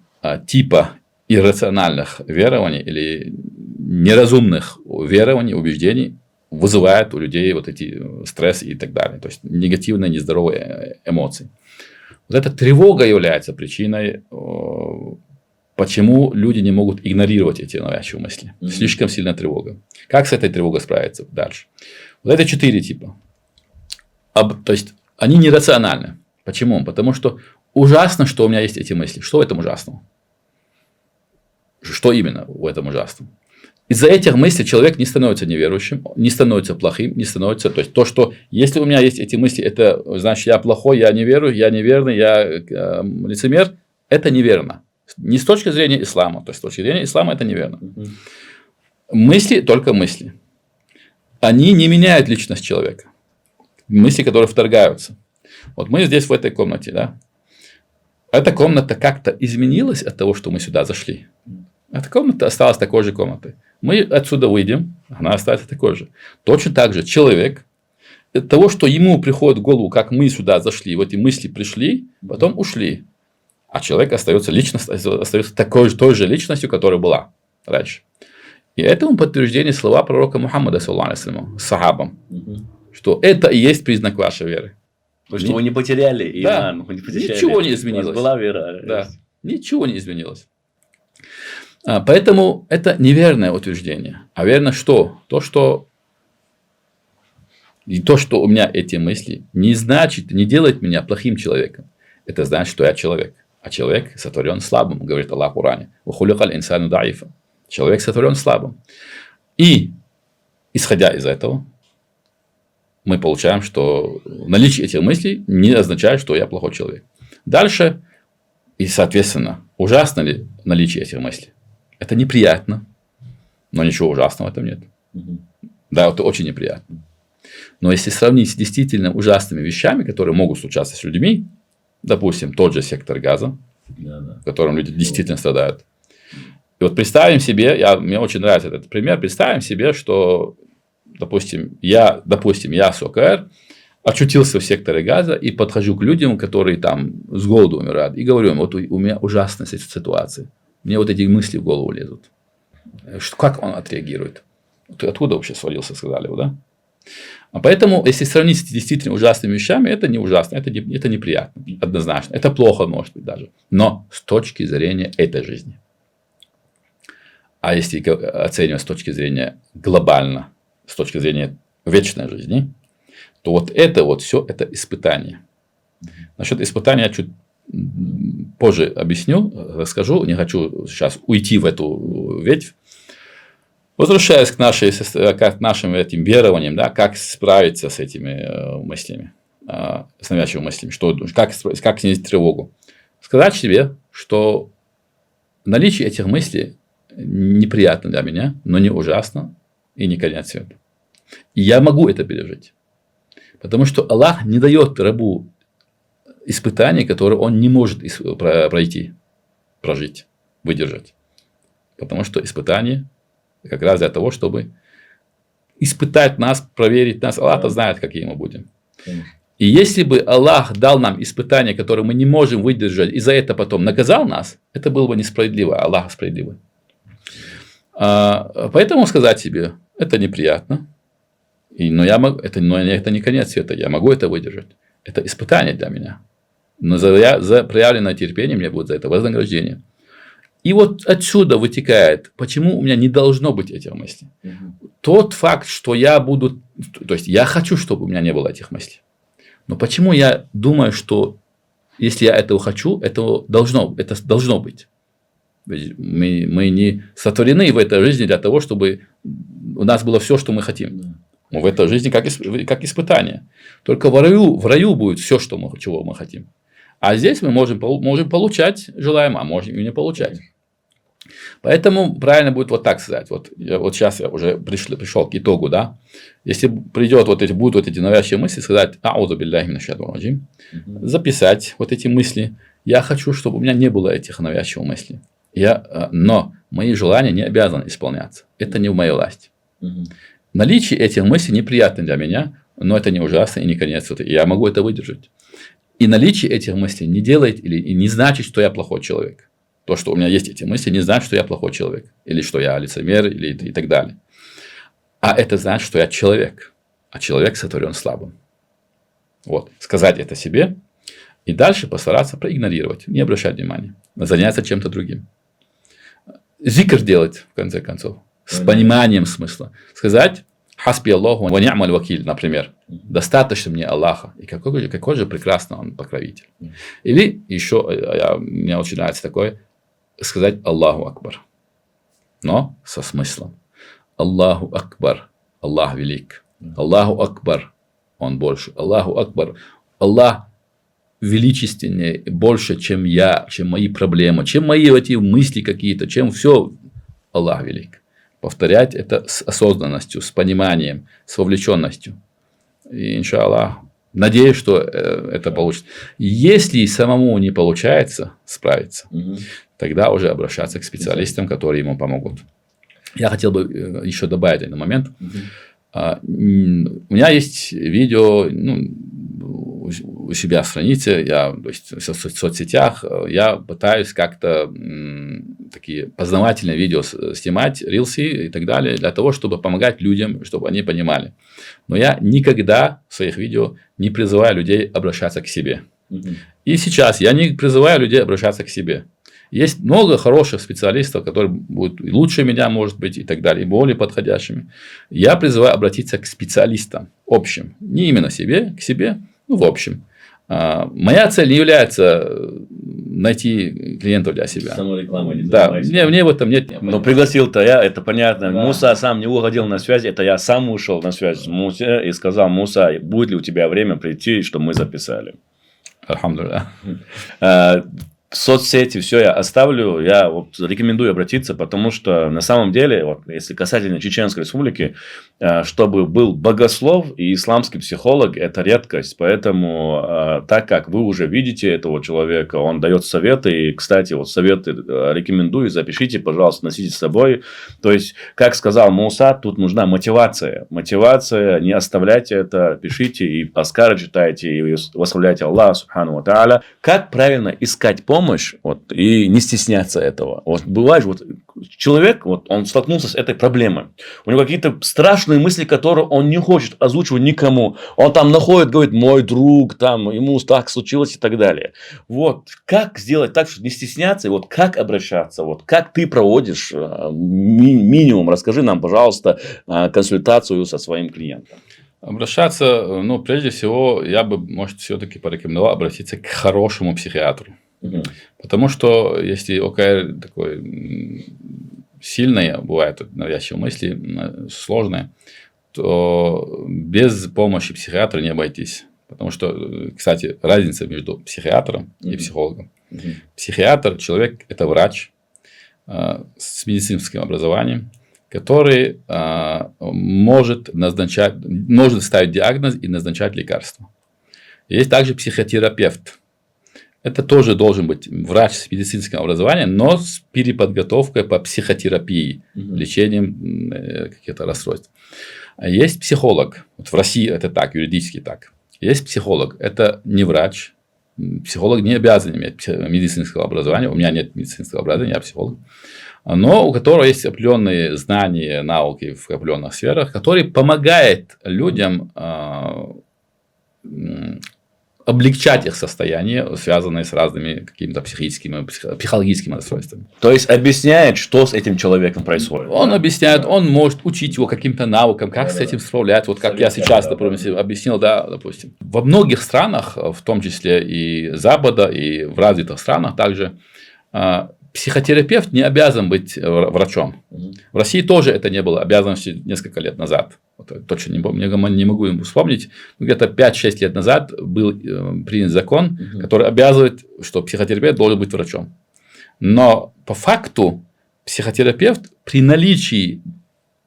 типа иррациональных верований или неразумных верований, убеждений вызывают у людей вот эти стресс и так далее. То есть негативные, нездоровые эмоции. Вот эта тревога является причиной, почему люди не могут игнорировать эти навязчивые мысли. Слишком сильная тревога. Как с этой тревогой справиться дальше? Вот это 4 типа. То есть они нерациональны. Почему? Потому что ужасно, что у меня есть эти мысли. Что в этом ужасного? Что именно в этом ужасном? Из-за этих мыслей человек не становится неверующим, не становится плохим, не становится... То есть, то, что если у меня есть эти мысли, это значит, я плохой, я не верую, я неверный, я лицемер. Это неверно. Не с точки зрения ислама. То есть, с точки зрения ислама это неверно. Мысли только мысли. Они не меняют личность человека. Мысли, которые вторгаются. Вот мы здесь в этой комнате, да? Эта комната как-то изменилась от того, что мы сюда зашли. Эта комната осталась такой же комнатой. Мы отсюда выйдем, она останется такой же. Точно так же человек, от того, что ему приходит в голову, как мы сюда зашли, вот эти мысли пришли, потом ушли. А человек остается той же личностью, которая была раньше. И этому подтверждение слова пророка Мухаммада, саллаллаху сахабам, что это и есть признак вашей веры. То, что вы не потеряли иман, вы не потеряли. Ничего не изменилось. У вас была вера. Да. Ничего не изменилось. Поэтому это неверное утверждение. А верно что? То, что у меня эти мысли, не значит, не делает меня плохим человеком. Это значит, что я человек. А человек сотворен слабым, говорит Аллах в Коране. Человек сотворен слабым. И, исходя из этого, мы получаем, что наличие этих мыслей не означает, что я плохой человек. Дальше, и соответственно, ужасно ли наличие этих мыслей? Это неприятно, но ничего ужасного в этом нет. Да, это очень неприятно. Но если сравнить с действительно ужасными вещами, которые могут случаться с людьми, допустим, тот же сектор газа, в котором люди действительно страдают. И вот представим себе, мне очень нравится этот пример, представим себе, что, допустим, я с ОКР очутился в секторе газа и подхожу к людям, которые там с голоду умирают, и говорю им, вот у меня ужасная ситуация. Мне вот эти мысли в голову лезут. Как он отреагирует? Ты откуда вообще свалился, сказали вы, да? А поэтому, если сравнить с действительно ужасными вещами, это не ужасно, это неприятно, однозначно. Это плохо, может быть, даже. Но с точки зрения этой жизни. А если оценивать с точки зрения глобально, с точки зрения вечной жизни, то вот это вот все это испытание. Насчет испытания я чуть позже объясню, расскажу. Не хочу сейчас уйти в эту ветвь. Возвращаясь к нашим этим верованиям, да, как справиться с этими мыслями, с навязчивыми мыслями, как снизить тревогу. Сказать себе, что наличие этих мыслей неприятно для меня, но не ужасно и не конец света. И я могу это пережить. Потому что Аллах не дает рабу испытаний, которые он не может прожить, выдержать. Потому что испытания как раз для того, чтобы испытать нас, проверить нас. Аллах-то знает, какие мы будем. И если бы Аллах дал нам испытания, которые мы не можем выдержать, и за это потом наказал нас, это было бы несправедливо. Аллах справедливый. Поэтому сказать себе, это неприятно, но это не конец света, я могу это выдержать. Это испытание для меня. Но за проявленное терпение мне будет за это вознаграждение. И вот отсюда вытекает, почему у меня не должно быть этих мыслей. Тот факт, что то есть я хочу, чтобы у меня не было этих мыслей. Но почему я думаю, что если я этого хочу, это должно быть. Мы не сотворены в этой жизни для того, чтобы у нас было все, что мы хотим. Мы в этой жизни как испытание. Только в раю будет все, чего мы хотим. А здесь мы можем получать желаемое, а можем и не получать. Поэтому правильно будет вот так сказать. Вот сейчас я уже пришел к итогу, да. Если будут эти навязчивые мысли, сказать аузу билляхи минаш шайтанир раджим, записать вот эти мысли. Я хочу, чтобы у меня не было этих навязчивых мыслей. Но мои желания не обязаны исполняться. Это не в моей власти. Наличие этих мыслей неприятно для меня, но это не ужасно и не конец. Я могу это выдержать. И наличие этих мыслей не делает и не значит, что я плохой человек. То, что у меня есть эти мысли, не значит, что я плохой человек. Или что я лицемер, и так далее. А это значит, что я человек. А человек сотворен слабым. Вот. Сказать это себе. И дальше постараться проигнорировать. Не обращать внимания. Заняться чем-то другим. Зикр делать, в конце концов. С пониманием смысла. Сказать «Хасби Аллаху ва ни'маль вакиль», например. Достаточно мне Аллаха. И какой же прекрасный он покровитель. Или еще, мне очень нравится такое, сказать Аллаху Акбар. Но со смыслом. Аллаху Акбар. Аллах велик. Аллаху Акбар. Он больше. Аллаху Акбар. Аллах величественнее, больше, чем я, чем мои проблемы, чем мои эти мысли какие-то, чем все. Аллах велик. Повторять это с осознанностью, с пониманием, с вовлеченностью. И, иншаллах, надеюсь, что это получится. Если самому не получается справиться, тогда уже обращаться к специалистам, которые ему помогут. Я хотел бы еще добавить один момент. У меня есть видео у себя в странице, то есть в соцсетях, я пытаюсь как-то такие познавательные видео снимать, рилсы и так далее, для того, чтобы помогать людям, чтобы они понимали. Но я никогда в своих видео не призываю людей обращаться к себе. И сейчас я не призываю людей обращаться к себе. Есть много хороших специалистов, которые будут лучше меня, может быть, и так далее, и более подходящими. Я призываю обратиться к специалистам общим. Не именно себе, к себе, в общем. Моя цель не является найти клиентов для себя. Самореклама не занимайся. Да, мне в этом нет необходимости. Но пригласил-то я, это понятно. Да. Муса сам не уходил на связь, это я сам ушел на связь с Мусе и сказал: Муса, будет ли у тебя время прийти, чтобы мы записали? Альхамдулиллах. Соцсети, все я оставлю, я рекомендую обратиться, потому что на самом деле, если касательно Чеченской Республики, чтобы был богослов и исламский психолог, это редкость, поэтому так как вы уже видите этого человека, он дает советы, и, кстати, советы рекомендую, запишите, пожалуйста, носите с собой, то есть, как сказал Муса, тут нужна мотивация, не оставляйте это, пишите и аскары читайте, и восхваляйте Аллаха, субхану ва тааля. Как правильно искать помощь, и не стесняться этого. Бывает, человек, он столкнулся с этой проблемой. У него какие-то страшные мысли, которые он не хочет озвучивать никому. Он там находит, говорит: мой друг, ему так случилось и так далее. Как сделать так, чтобы не стесняться, и как обращаться, как ты проводишь минимум, расскажи нам, пожалуйста, консультацию со своим клиентом. Обращаться, ну, прежде всего, я бы, может, все-таки порекомендовал обратиться к хорошему психиатру. Потому что если ОКР такой сильный, бывает навязчивые мысли, сложные, то без помощи психиатра не обойтись. Потому что, кстати, разница между психиатром и психологом. Психиатр, человек – это врач с медицинским образованием, который может ставить диагноз и назначать лекарства. Есть также психотерапевт. Это тоже должен быть врач с медицинским образованием, но с переподготовкой по психотерапии, лечением каких-то расстройств. Есть психолог. Вот в России это так, юридически так. Есть психолог. Это не врач. Психолог не обязан иметь медицинского образования. У меня нет медицинского образования, я психолог. Но у которого есть определенные знания, науки в определенных сферах, который помогает людям облегчать их состояние, связанное с разными какими-то психологическими расстройствами. То есть объясняет, что с этим человеком происходит. Он объясняет, он может учить его каким-то навыкам, как с этим справляться. Вот как я сейчас, например, объяснил, да, допустим. Во многих странах, в том числе и Запада, и в развитых странах также, психотерапевт не обязан быть врачом. В России тоже это не было обязанностью несколько лет назад. Вот, точно не могу вспомнить. Где-то 5-6 лет назад был принят закон, который обязывает, что психотерапевт должен быть врачом. Но по факту психотерапевт при наличии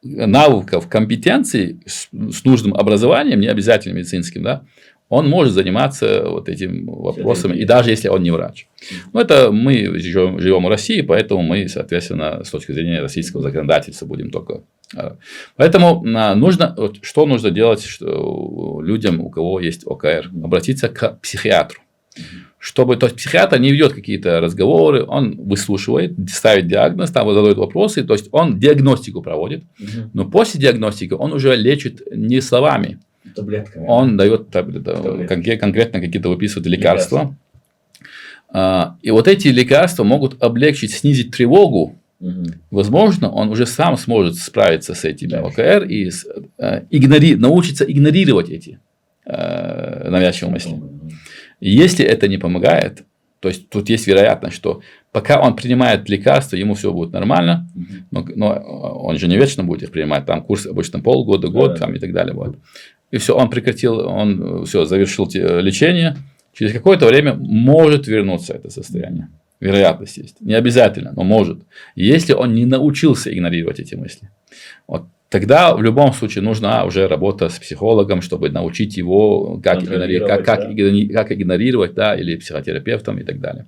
навыков, компетенций с нужным образованием, не обязательно медицинским, да, он может заниматься вот этим вопросами, и даже если он не врач. Но это мы живем в России, поэтому мы, соответственно, с точки зрения российского законодательства будем только. Поэтому что нужно делать людям, у кого есть ОКР? Обратиться к психиатру. То есть психиатр не ведет какие-то разговоры, он выслушивает, ставит диагноз, там задает вопросы, то есть он диагностику проводит, но после диагностики он уже лечит не словами. Таблетками. Он дает конкретно какие-то выписывает лекарства. И вот эти лекарства могут облегчить, снизить тревогу. Возможно, он уже сам сможет справиться с этими ОКР и научиться игнорировать эти навязчивые мысли. Если это не помогает, то есть тут есть вероятность, что пока он принимает лекарства, ему все будет нормально, но он же не вечно будет их принимать, там курс обычно полгода, год там, и так далее. Вот. И все, он прекратил, он все, завершил лечение, через какое-то время может вернуться это состояние. Вероятность есть. Не обязательно, но может. Если он не научился игнорировать эти мысли. Вот. Тогда в любом случае нужна уже работа с психологом, чтобы научить его, как игнорировать, да, или психотерапевтом и так далее.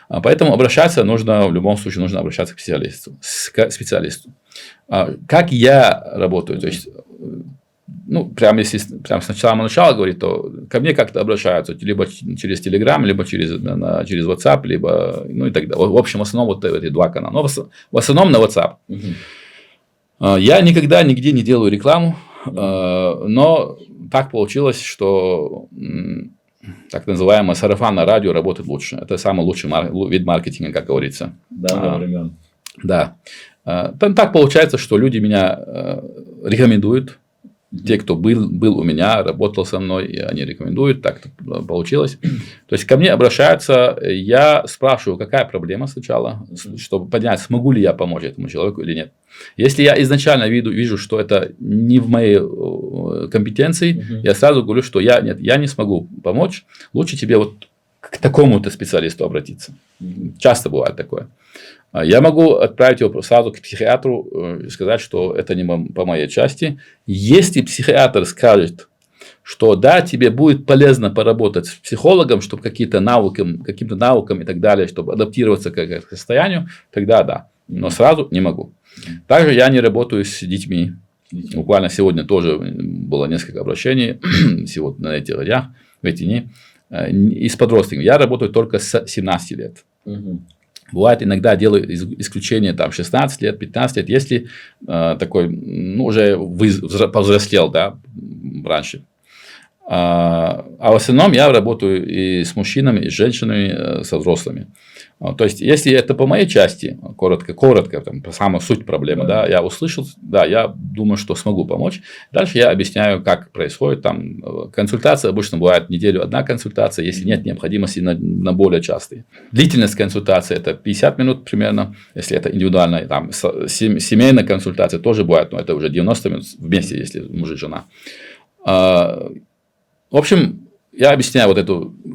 Поэтому в любом случае нужно обращаться к специалисту. Как я работаю, то есть, прямо если с начала говорить, то ко мне как-то обращаются либо через Telegram, либо через WhatsApp, либо, и так далее. В общем, в основном вот эти два канала. Но в основном на WhatsApp. Я никогда нигде не делаю рекламу, но так получилось, что так называемое сарафанное радио работает лучше. Это самый лучший вид маркетинга, как говорится. Да. Там так получается, что люди меня рекомендуют. Те, кто был у меня, работал со мной, и они рекомендуют, так получилось. То есть ко мне обращаются, я спрашиваю, какая проблема сначала, чтобы понять, смогу ли я помочь этому человеку или нет. Если я изначально вижу, что это не в моей компетенции, я сразу говорю, что я не смогу помочь, лучше тебе вот к такому-то специалисту обратиться. Часто бывает такое. Я могу отправить его сразу к психиатру и сказать, что это не по моей части. Если психиатр скажет, что да, тебе будет полезно поработать с психологом, чтобы каким-то навыкам и так далее, чтобы адаптироваться к состоянию, тогда да. Но сразу не могу. Также я не работаю с детьми. Буквально сегодня тоже было несколько обращений, сегодня на этих днях, в эти дни, и с подростками. Я работаю только с 17 лет. Бывает, иногда делаю исключение там 16 лет, 15 лет, если такой, уже повзрослел, да, раньше. А в основном я работаю и с мужчинами, и с женщинами, со взрослыми. То есть, если это по моей части, коротко, там, по самой суть проблемы, да, я услышал, да, я думаю, что смогу помочь. Дальше я объясняю, как происходит. Там, консультация обычно бывает неделю одна консультация, если нет необходимости на более частые. Длительность консультации это 50 минут примерно, если это индивидуальная, там, семейная консультация тоже бывает, но это уже 90 минут вместе, если муж и жена. В общем, я объясняю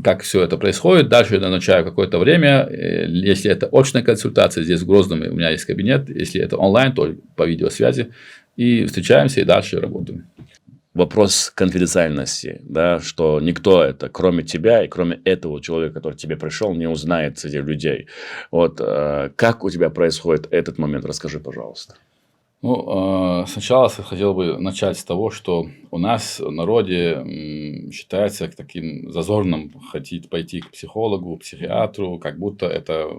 как все это происходит. Дальше я назначаю какое-то время. Если это очная консультация, здесь в Грозном у меня есть кабинет. Если это онлайн, то по видеосвязи. И встречаемся, и дальше работаем. Вопрос конфиденциальности, да, что никто это, кроме тебя и кроме этого человека, который к тебе пришел, не узнает среди людей. Вот как у тебя происходит этот момент? Расскажи, пожалуйста. Ну, сначала хотел бы начать с того, что у нас в народе считается таким зазорным пойти к психологу, психиатру, как будто это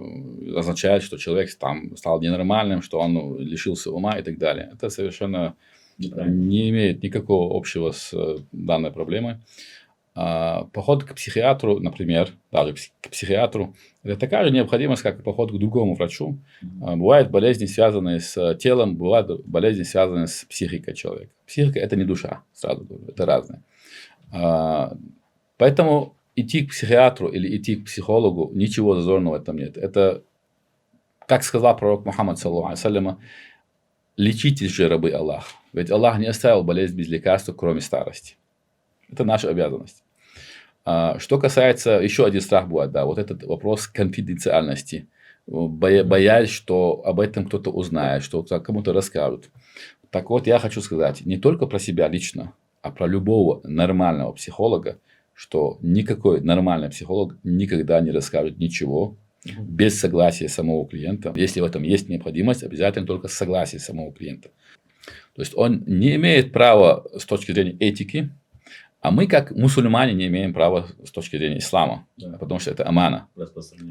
означает, что человек там стал ненормальным, что он лишился ума и так далее. Это совершенно не имеет никакого общего с данной проблемой. Поход к психиатру, например, даже к психиатру, это такая же необходимость, как и поход к другому врачу. Бывают болезни, связанные с телом, бывают болезни, связанные с психикой человека. Психика – это не душа, сразу говорю, это разное. Поэтому идти к психиатру или идти к психологу, ничего зазорного в этом нет. Это, как сказал пророк Мухаммад, саллаллаху алейхи ва саллям, лечитесь же, рабы Аллах. Ведь Аллах не оставил болезнь без лекарства, кроме старости. Это наша обязанность. Что касается, еще один страх бывает, да, вот этот вопрос конфиденциальности. Боясь, что об этом кто-то узнает, что кому-то расскажут. Так вот, я хочу сказать не только про себя лично, а про любого нормального психолога, что никакой нормальный психолог никогда не расскажет ничего без согласия самого клиента. Если в этом есть необходимость, обязательно только согласие самого клиента. То есть он не имеет права с точки зрения этики, а мы, как мусульмане, не имеем права с точки зрения ислама, потому что это амана.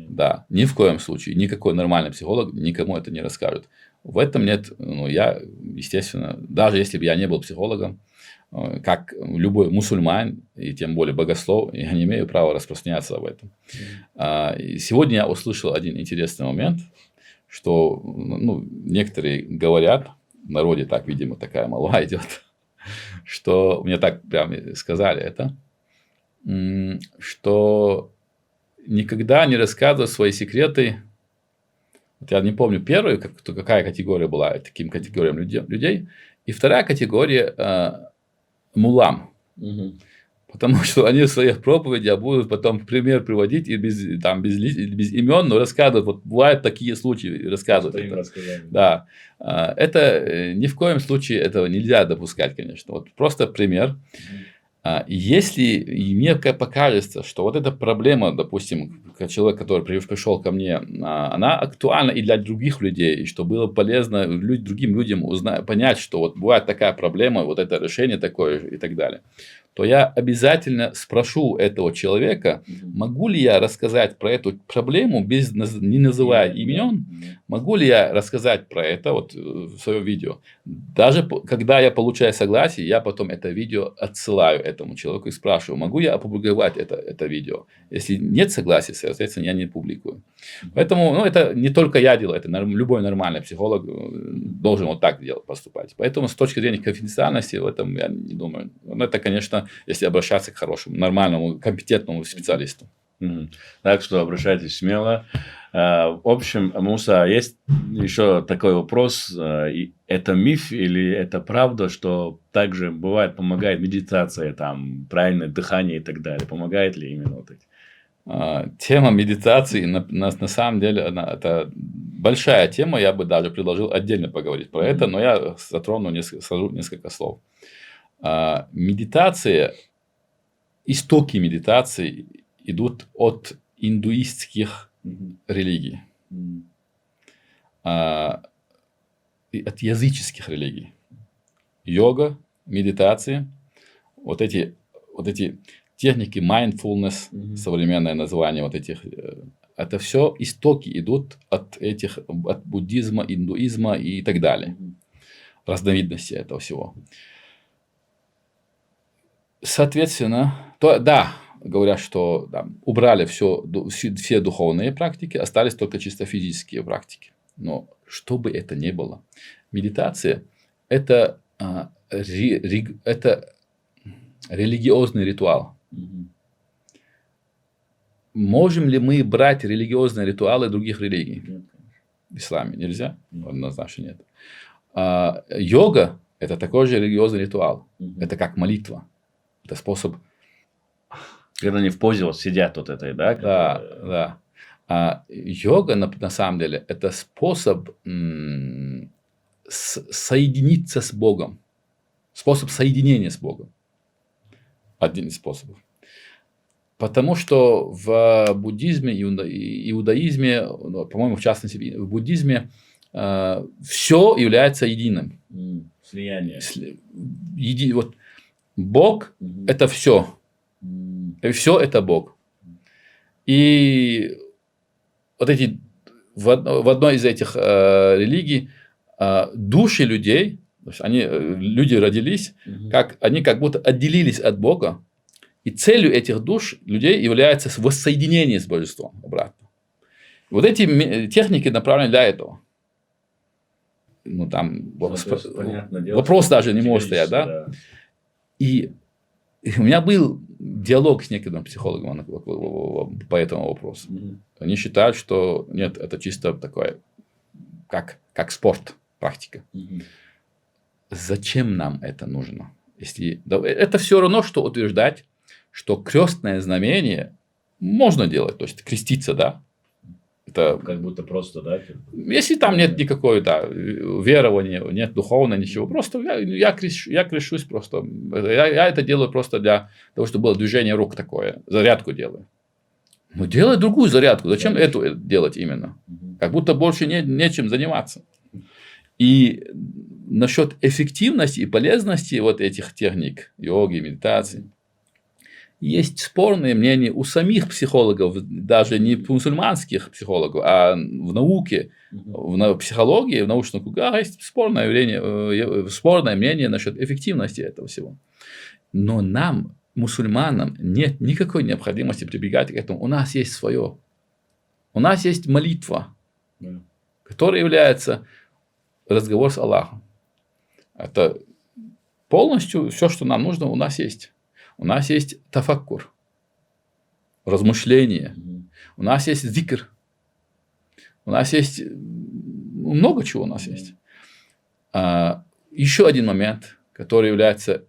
Да, ни в коем случае, никакой нормальный психолог никому это не расскажет. В этом нет, я, естественно, даже если бы я не был психологом, как любой мусульманин, и тем более богослов, я не имею права распространяться об этом. Сегодня я услышал один интересный момент, что некоторые говорят, в народе так, видимо, такая молва идет, что мне так прямо сказали это, что никогда не рассказывай свои секреты. Я не помню первую, какая категория была таким категориям людей. И вторая категория мулам. Потому что они в своих проповедях будут потом пример приводить и без имен, но рассказывают. Вот бывают такие случаи, рассказывают. Да. Это ни в коем случае этого нельзя допускать, конечно. Вот просто пример. Если мне покажется, что вот эта проблема, допустим, человек, который пришел ко мне, она актуальна и для других людей, и что было полезно другим людям понять, что вот бывает такая проблема, вот это решение такое и так далее, то я обязательно спрошу этого человека, могу ли я рассказать про эту проблему, не называя имен, могу ли я рассказать про это в своем видео. Даже когда я получаю согласие, я потом это видео отсылаю этому человеку и спрашиваю, могу я опубликовать это видео. Если нет согласия, соответственно, я не публикую. Поэтому это не только я делаю, это любой нормальный психолог должен вот так поступать. Поэтому с точки зрения конфиденциальности в этом я не думаю. Это, конечно, если обращаться к хорошему, нормальному, компетентному специалисту. Так что обращайтесь смело. В общем, Муса, есть еще такой вопрос. Это миф или это правда, что также бывает, помогает медитация, правильное дыхание и так далее? Помогает ли именно вот эти? Тема медитации, на самом деле, это большая тема. Я бы даже предложил отдельно поговорить про это, но я скажу несколько слов. Медитация, истоки медитации идут от индуистских религий, от языческих религий. Йога, медитация, вот эти техники mindfulness, современное название это все истоки идут от буддизма, индуизма и так далее, разновидности этого всего. Соответственно, да, говорят, что убрали все духовные практики, остались только чисто физические практики. Но что бы это ни было, медитация – это религиозный ритуал. Можем ли мы брать религиозные ритуалы других религий? Нет, В исламе нельзя? Однозначно нет. Йога – это такой же религиозный ритуал. Это как молитва. Это способ... Когда они в позе вот сидят вот этой, да? Да. Йога, на самом деле, это способ соединиться с Богом. Способ соединения с Богом. Один из способов. Потому что в буддизме, иудаизме, по-моему, в частности, в буддизме все является единым. Слияние. Вот Бог – это все. И все это Бог. И вот эти, в одной из этих религий души людей, то есть люди родились, они как будто отделились от Бога, и целью этих душ людей является воссоединение с Божеством обратно. Вот эти техники направлены для этого. Ну, там вопрос даже не может стоять, да? И у меня был диалог с некоторым психологом по этому вопросу. Они считают, что нет, это чисто такое, как спорт, практика. Зачем нам это нужно? Это все равно, что утверждать, что крестное знамение можно делать, то есть креститься, да? Это как будто просто, да? Если там нет никакой верования, нет духовного, ничего, просто я крещусь просто. Я это делаю просто для того, чтобы было движение рук такое, зарядку делаю. Но делай другую зарядку. Зачем эту делать именно? Как будто больше нечем заниматься. И насчет эффективности и полезности вот этих техник, йоги, медитации, есть спорные мнения у самих психологов, даже не мусульманских психологов, а в науке, в психологии, в научных кругах есть спорное мнение насчет эффективности этого всего. Но нам, мусульманам, нет никакой необходимости прибегать к этому. У нас есть свое. У нас есть молитва, которая является разговор с Аллахом. Это полностью все, что нам нужно, у нас есть. У нас есть тафаккур, размышление. У нас есть зикр. У нас есть много чего у нас есть. Еще один момент, который является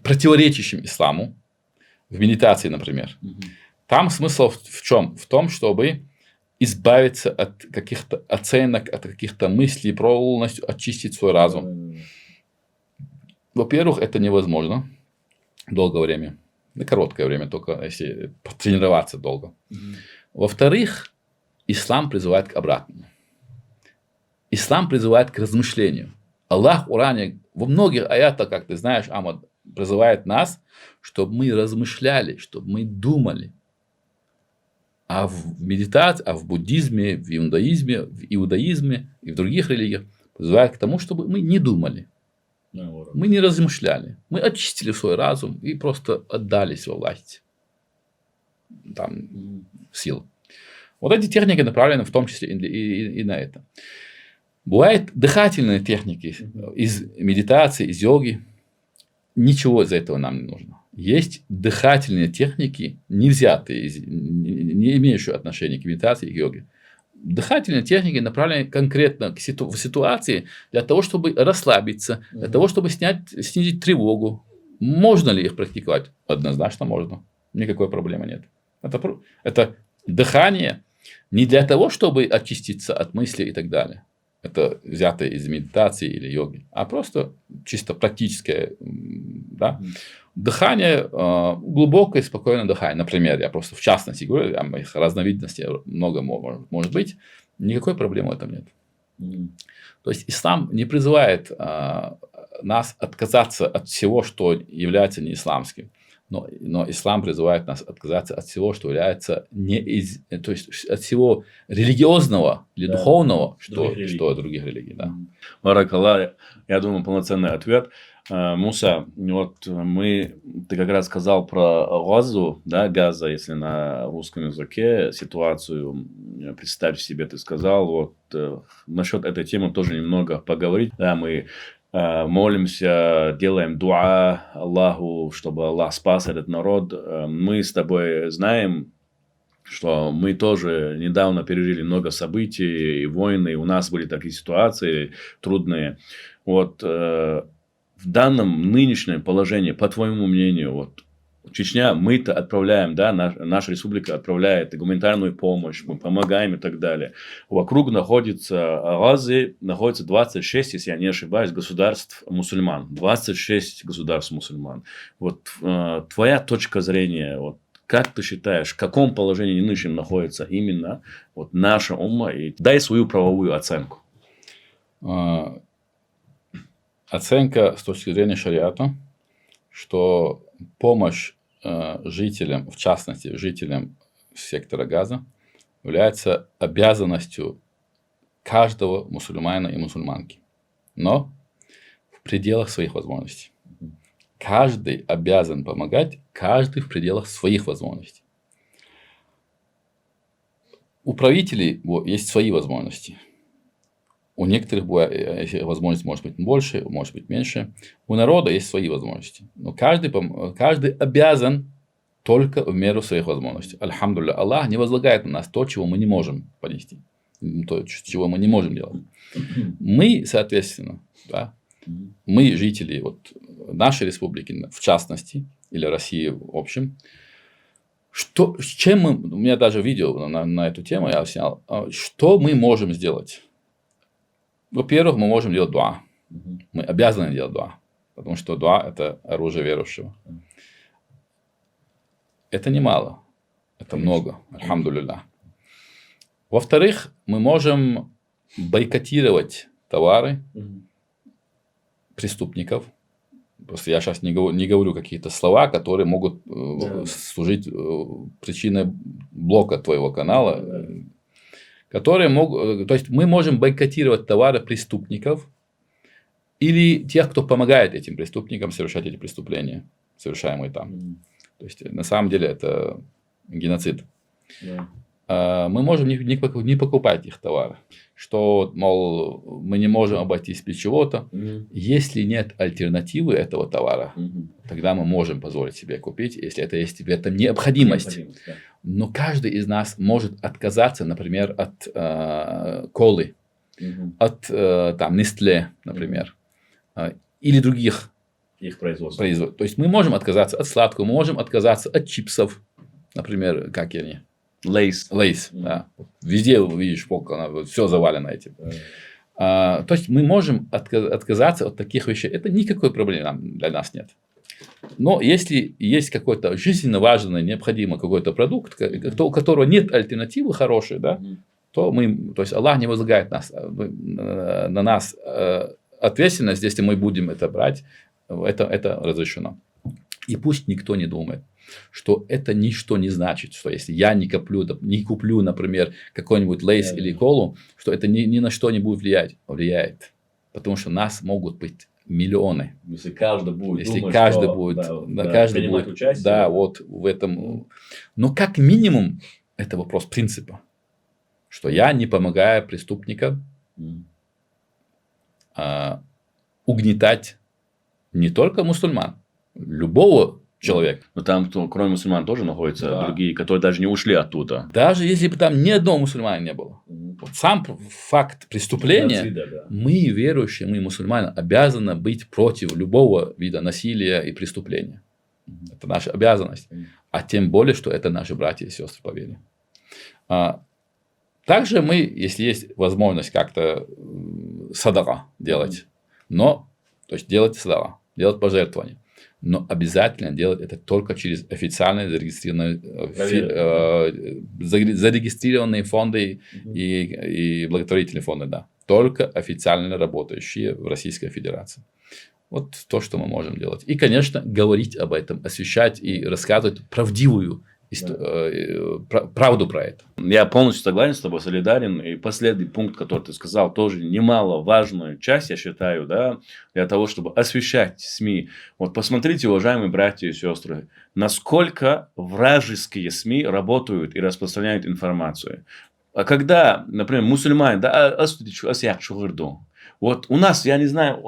противоречащим исламу, в медитации, например. Там смысл в чем? В том, чтобы избавиться от каких-то оценок, от каких-то мыслей, полностью очистить свой разум. Во-первых, это невозможно долгое время. На короткое время, только если потренироваться долго. Во-вторых, ислам призывает к обратному. Ислам призывает к размышлению. Аллах в Коране во многих аятах, как ты знаешь, Амад, призывает нас, чтобы мы размышляли, чтобы мы думали. А в медитации, в буддизме, в иудаизме и в других религиях призывает к тому, чтобы мы не думали. Мы не размышляли. Мы очистили свой разум и просто отдались во власть сил. Вот эти техники направлены в том числе и на это. Бывают дыхательные техники из медитации, из йоги. Ничего из этого нам не нужно. Есть дыхательные техники, не взятые, не имеющие отношения к медитации и к йоге. Дыхательные техники направлены конкретно в ситуации для того, чтобы расслабиться, для того, чтобы снизить тревогу. Можно ли их практиковать? Однозначно можно. Никакой проблемы нет. Это дыхание не для того, чтобы очиститься от мыслей и так далее. Это взято из медитации или йоги, а просто чисто практическое. Да? Дыхание, глубокое, спокойное дыхание. Например, я просто в частности говорю, их разновидностей много может быть, никакой проблемы в этом нет. То есть ислам не призывает нас отказаться от всего, что является неисламским. Но ислам призывает нас отказаться от всего, что является то есть от всего религиозного или духовного, что от других религий. Да. Баракаллах, я думаю, полноценный ответ. Муса, вот ты как раз сказал про Газу, да, Газа, если на русском языке, ситуацию, представь себе, ты сказал, вот насчет этой темы тоже немного поговорить. Да, мы молимся, делаем дуа Аллаху, чтобы Аллах спас этот народ. Мы с тобой знаем, что мы тоже недавно пережили много событий и войны, и у нас были такие ситуации трудные. Вот в данном нынешнем положении, по твоему мнению, вот Чечня, мы-то отправляем, да, наша республика отправляет гуманитарную помощь, мы помогаем и так далее. Вокруг находится Газы, находится 26, если я не ошибаюсь, государств мусульман. 26 государств мусульман. Вот твоя точка зрения, вот, как ты считаешь, в каком положении нынешнем находится именно вот наша умма? И дай свою правовую оценку. Оценка с точки зрения шариата, что помощь жителям, в частности жителям сектора Газа, является обязанностью каждого мусульманина и мусульманки, но в пределах своих возможностей. Каждый обязан помогать, каждый в пределах своих возможностей. У правителей есть свои возможности. У некоторых возможность может быть больше, может быть меньше. У народа есть свои возможности. Но каждый обязан только в меру своих возможностей. Альхамдулилля, Аллах не возлагает на нас то, чего мы не можем понести. То, чего мы не можем делать. Мы, соответственно, да, мы, жители нашей республики, в частности, или России в общем, у меня даже видео на эту тему я снял, что мы можем сделать? Во-первых, мы можем делать дуа. Мы обязаны делать дуа. Потому что дуа – это оружие верующего. Это немало. Это много. Альхамдулилля. Во-вторых, мы можем бойкотировать товары преступников. Просто я сейчас не говорю какие-то слова, которые могут служить причиной блока твоего канала. То есть мы можем бойкотировать товары преступников или тех, кто помогает этим преступникам совершать эти преступления, совершаемые там. То есть на самом деле это геноцид. Мы можем не покупать их товары. Что, мол, мы не можем обойтись без чего-то. Если нет альтернативы этого товара, тогда мы можем позволить себе купить, если это есть в этом необходимость. Но каждый из нас может отказаться, например, от колы, от Nestlé, например, или других их производств. То есть мы можем отказаться от сладкого, мы можем отказаться от чипсов, например, как они? Лейс, да. Везде видишь полка, все завалено этим. То есть мы можем отказаться от таких вещей. Это никакой проблемы для нас нет. Но если есть какой-то жизненно важный, необходимый какой-то продукт, у которого нет альтернативы хорошей, да, то есть Аллах не возлагает на нас ответственность, если мы будем это брать, это разрешено. И пусть никто не думает, что это ничто не значит, что если я не куплю, например, какой-нибудь лейс или колу, что это ни на что не будет влиять. Влияет. Потому что нас могут быть миллионы. Если каждый будет принимать участие. Да, вот в этом. Но как минимум, это вопрос принципа. Что я не помогаю преступникам угнетать не только мусульман, любого человека. Но там, кроме мусульман, тоже находятся другие, которые даже не ушли оттуда. Даже если бы там ни одного мусульманина не было. Вот сам факт преступления, мы, верующие, мы, мусульмане, обязаны быть против любого вида насилия и преступления. Это наша обязанность. А тем более, что это наши братья и сестры по вере. Также мы, если есть возможность как-то садака делать, то есть делать садака, делать пожертвования. Но обязательно делать это только через официально зарегистрированные фонды и благотворительные фонды. Да. Только официально работающие в Российской Федерации. Вот то, что мы можем делать. И, конечно, говорить об этом, освещать и рассказывать правдивую правду про это. Я полностью согласен с тобой, солидарен. И последний пункт, который ты сказал, тоже немаловажную часть, я считаю, да, для того, чтобы освещать СМИ. Вот посмотрите, уважаемые братья и сестры, насколько вражеские СМИ работают и распространяют информацию. А когда, например, мусульмане, да, вот у нас, я не знаю,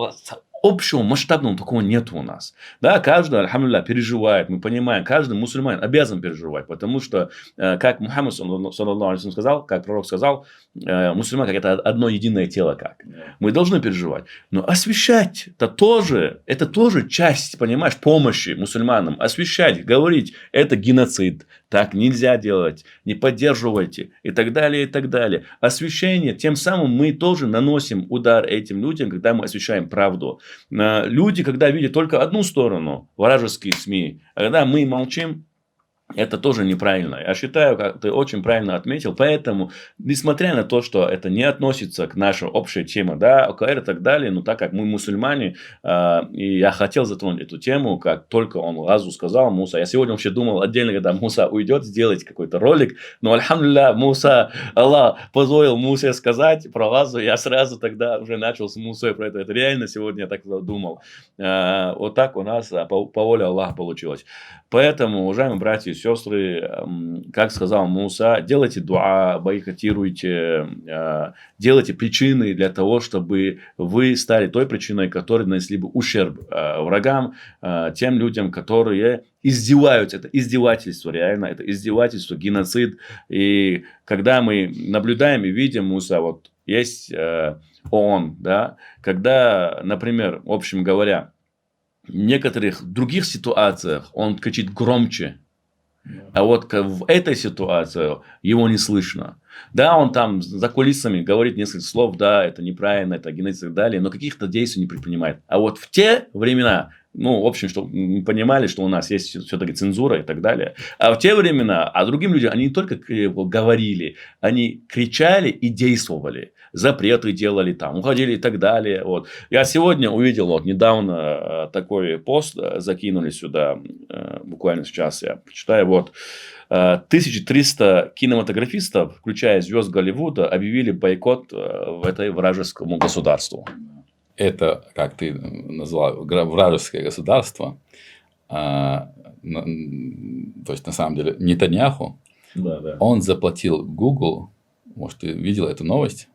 общего масштабного такого нет у нас. Да, каждый, альхамдулилля, переживает, мы понимаем, каждый мусульманин обязан переживать, потому что, как Мухаммад, саллаллаху алейхи сказал, как пророк сказал, мусульман, как это одно единое тело, как. Мы должны переживать. Но освещать это тоже часть, понимаешь, помощи мусульманам. Освещать, говорить, это геноцид, так нельзя делать, не поддерживайте, и так далее, и так далее. Освещение, тем самым мы тоже наносим удар этим людям, когда мы освещаем правду. Люди, когда видят только одну сторону, вражеские СМИ, а когда мы молчим, это тоже неправильно. Я считаю, как ты очень правильно отметил. Поэтому, несмотря на то, что это не относится к нашей общей теме, да, ОКР и так далее, но так как мы мусульмане, и я хотел затронуть эту тему, как только он Газу сказал, Муса. Я сегодня вообще думал отдельно, когда Муса уйдет, сделать какой-то ролик. Но, альхамдулилля, Муса, Аллах позволил Мусе сказать про Газу. Я сразу тогда уже начал с Мусой про это. Это реально сегодня я так думал. Вот так у нас по воле Аллаха получилось. Поэтому, уважаемые братья и сестры, как сказал Муса, делайте дуа, бойкотируйте, делайте причины для того, чтобы вы стали той причиной, которая нанесли бы ущерб врагам, тем людям, которые издеваются. Это издевательство, реально, это издевательство, геноцид. И когда мы наблюдаем и видим, Муса, вот есть ООН, да, когда, например, в общем говоря, в некоторых других ситуациях он кричит громче, а вот в этой ситуации его не слышно. Да, он там за кулисами говорит несколько слов, да, это неправильно, это геноцид и так далее, но каких-то действий не предпринимает. А вот в те времена, ну, в общем, чтобы мы понимали, что у нас есть все-таки цензура и так далее. А в те времена, а другим людям, они не только говорили, они кричали и действовали. Запреты делали там, уходили и так далее. Вот. Я сегодня увидел, вот недавно такой пост закинули сюда, буквально сейчас я прочитаю, вот. 1300 кинематографистов, включая звезд Голливуда, объявили бойкот в этой вражескому государству. Это, как ты назвал, вражеское государство. То есть, на самом деле, Нетаньяху, он заплатил Google, может, ты видел эту новость?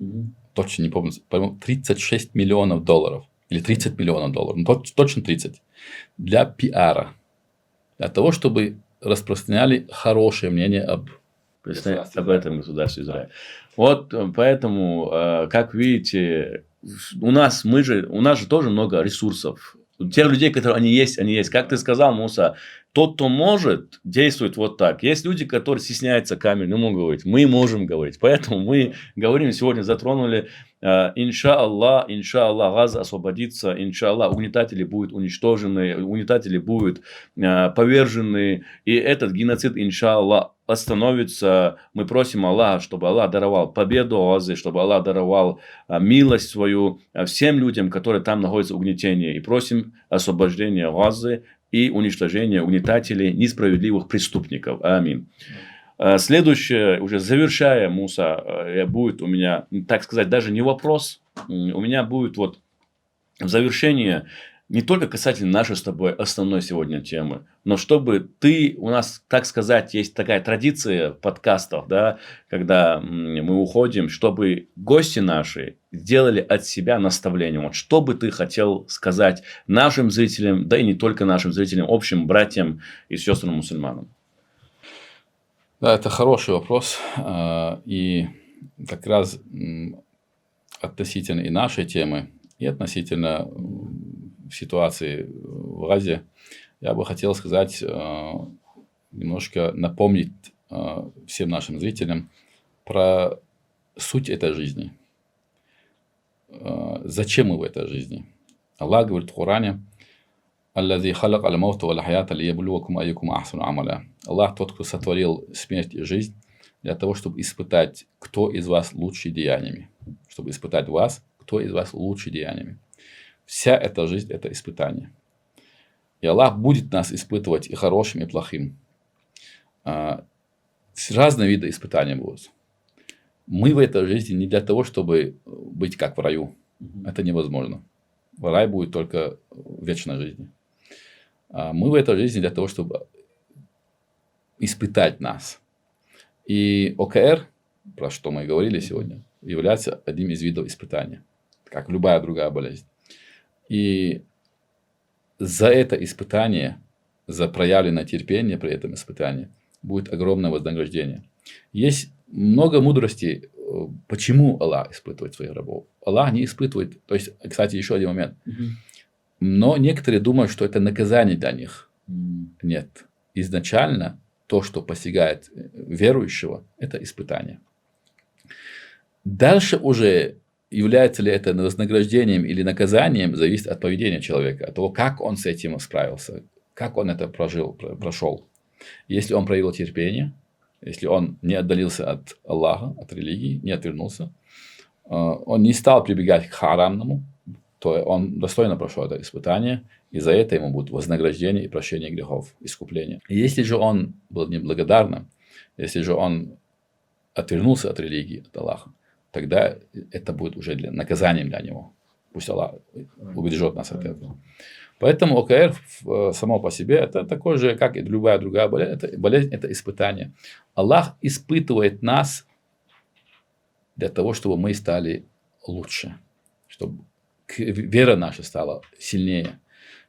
Точно не помню, по-моему, $36 миллионов. Или 30 миллионов долларов. Ну, точно 30. Для пиара. Для того, чтобы распространяли хорошее мнение об этом государстве Израиль. Вот поэтому, как видите, у нас же тоже много ресурсов. У тех людей, которые они есть. Как ты сказал, Муса, тот, кто может, действует вот так. Есть люди, которые стесняются камеры, не могут говорить. Мы можем говорить. Поэтому мы говорим, сегодня затронули, иншаллах, Газа освободится, иншаллах, угнетатели будут уничтожены, угнетатели будут повержены. И этот геноцид, иншаллах, остановится. Мы просим Аллаха, чтобы Аллах даровал победу Газе, чтобы Аллах даровал милость свою всем людям, которые там находятся в угнетении. И просим освобождения Газы и уничтожения угнетателей, несправедливых преступников. Аминь. Следующее, уже завершая, Муса, будет у меня, так сказать, даже не вопрос. У меня будет вот в завершение не только касательно нашей с тобой основной сегодня темы, но чтобы у нас, так сказать, есть такая традиция подкастов, да, когда мы уходим, чтобы гости наши сделали от себя наставление. Вот что бы ты хотел сказать нашим зрителям, да и не только нашим зрителям, общим братьям и сестрам мусульманам? Да, это хороший вопрос. И как раз относительно и нашей темы, и относительно ситуации в Газе, я бы хотел сказать, немножко напомнить всем нашим зрителям про суть этой жизни. Зачем мы в этой жизни? Аллах говорит в Коране: «Аллази халак аль-маут валь хаята лияблювакум айюкум ахсану амаля». Аллах тот, кто сотворил смерть и жизнь для того, чтобы испытать, кто из вас лучше деяниями. Чтобы испытать вас, кто из вас лучше деяниями. Вся эта жизнь – это испытание. И Аллах будет нас испытывать и хорошим, и плохим. Разные виды испытаний будут. Мы в этой жизни не для того, чтобы быть как в раю. Это невозможно. В рай будет только в вечной жизни. Мы в этой жизни для того, чтобы испытать нас. И ОКР, про что мы говорили сегодня, является одним из видов испытания, как любая другая болезнь. И за это испытание, за проявленное терпение при этом испытании, будет огромное вознаграждение. Есть много мудрости, почему Аллах испытывает своих рабов. Аллах не испытывает, то есть, кстати, еще один момент. Но некоторые думают, что это наказание для них. Нет. Изначально то, что постигает верующего, это испытание. Дальше уже является ли это вознаграждением или наказанием, зависит от поведения человека, от того, как он с этим справился, как он это прошел. Если он проявил терпение, если он не отдалился от Аллаха, от религии, не отвернулся, он не стал прибегать к харамному, то он достойно прошел это испытание, и за это ему будет вознаграждение и прощение грехов, искупление. И если же он был неблагодарным, если же он отвернулся от религии, от Аллаха, тогда это будет уже наказанием для него. Пусть Аллах убережет нас от этого. Поэтому ОКР само по себе это такое же, как и любая другая болезнь, это испытание. Аллах испытывает нас для того, чтобы мы стали лучше, чтобы вера наша стала сильнее,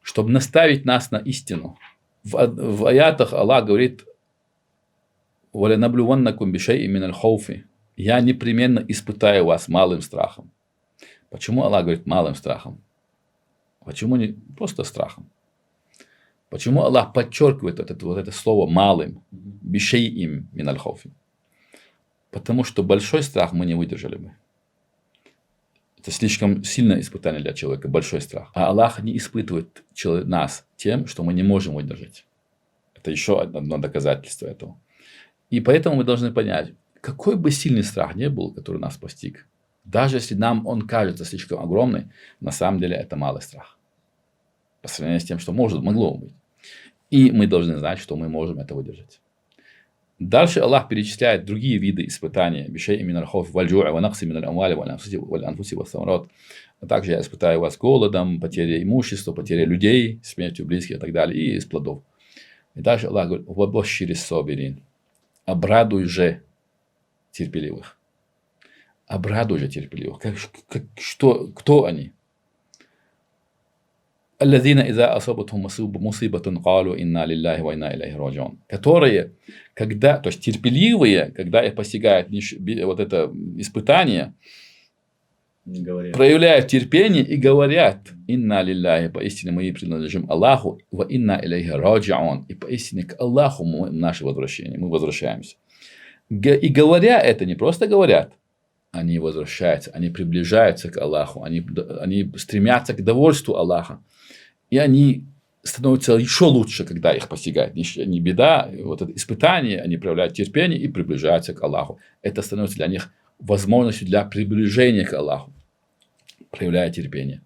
чтобы наставить нас на истину. В аятах Аллах говорит: «Валянаблюваннакум бишайин миналь хауфи». Я непременно испытаю вас малым страхом. Почему Аллах говорит малым страхом? Почему не просто страхом? Почему Аллах подчеркивает это слово малым? Бишайин миналь хауфи. Потому что большой страх мы не выдержали бы. Это слишком сильное испытание для человека, большой страх. А Аллах не испытывает нас тем, что мы не можем выдержать. Это еще одно доказательство этого. И поэтому мы должны понять, какой бы сильный страх ни был, который нас постиг, даже если нам он кажется слишком огромный, на самом деле это малый страх. По сравнению с тем, что могло быть. И мы должны знать, что мы можем это выдержать. Дальше Аллах перечисляет другие виды испытания. Также я испытаю вас голодом, потерей имущества, потерей людей, смертью близких и так далее, и из плодов. И дальше Аллах говорит: «Вабашшири собирин». Обрадуй же терпеливых. Обрадуй же терпеливых. Кто они? الذين إذا أصابتهم مصيبة قالوا إنا لله وإنا إليه راجعون. Которые, то есть терпеливые, когда их постигает вот это испытание, проявляют терпение и говорят: «Инна лилляхи», поистине мы принадлежим Аллаху, «Ва инна илейхи раджиун», и поистине к Аллаху наше возвращение, мы возвращаемся. И говоря это, не просто говорят, они возвращаются, они приближаются к Аллаху, они стремятся к довольству Аллаха. И они становятся еще лучше, когда их постигает не беда, вот это испытание, они проявляют терпение и приближаются к Аллаху. Это становится для них возможностью для приближения к Аллаху, проявляя терпение.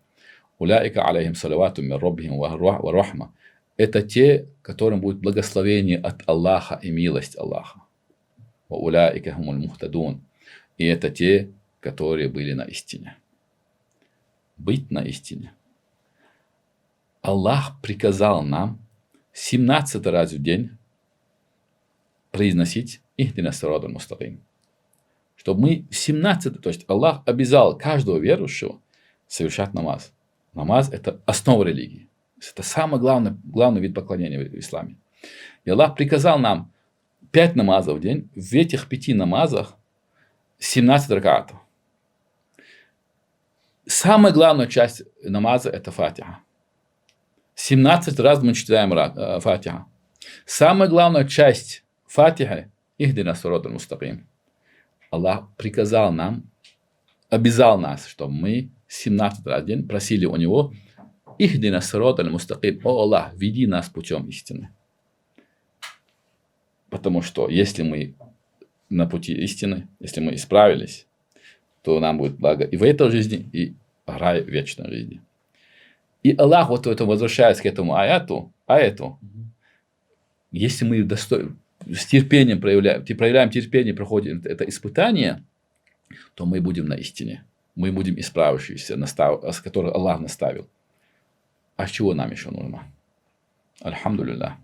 Уляика алейхим салавату мир роббихим ва рахма. Это те, которым будет благословение от Аллаха и милость Аллаха. Ва уляика хумуль мухтадун. И это те, которые были на истине. Быть на истине. Аллах приказал нам 17 раз в день произносить «Ихдина сирата мустаким». Чтобы мы 17, то есть Аллах обязал каждого верующего совершать намаз. Намаз – это основа религии. Это самый главный вид поклонения в исламе. И Аллах приказал нам 5 намазов в день. В этих 5 намазах 17 ракатов. Самая главная часть намаза – это фатиха. 17 раз мы читаем фатиха. Самая главная часть фатихи – «Ихдина сирата мустаким». Аллах приказал нам, обязал нас, чтобы мы 17 раз в день просили у Него: «Ихдина сирата мустаким». О Аллах, веди нас путем истины. Потому что если мы на пути истины, если мы исправились, то нам будет благо и в этой жизни, и в рай в вечной жизни. И Аллах, вот это, возвращаясь к этому аяту, если мы с терпением проявляем терпение, проходим это испытание, то мы будем на истине. Мы будем исправившиеся, с которых Аллах наставил. А с чего нам еще нужно? Альхамдулиллах.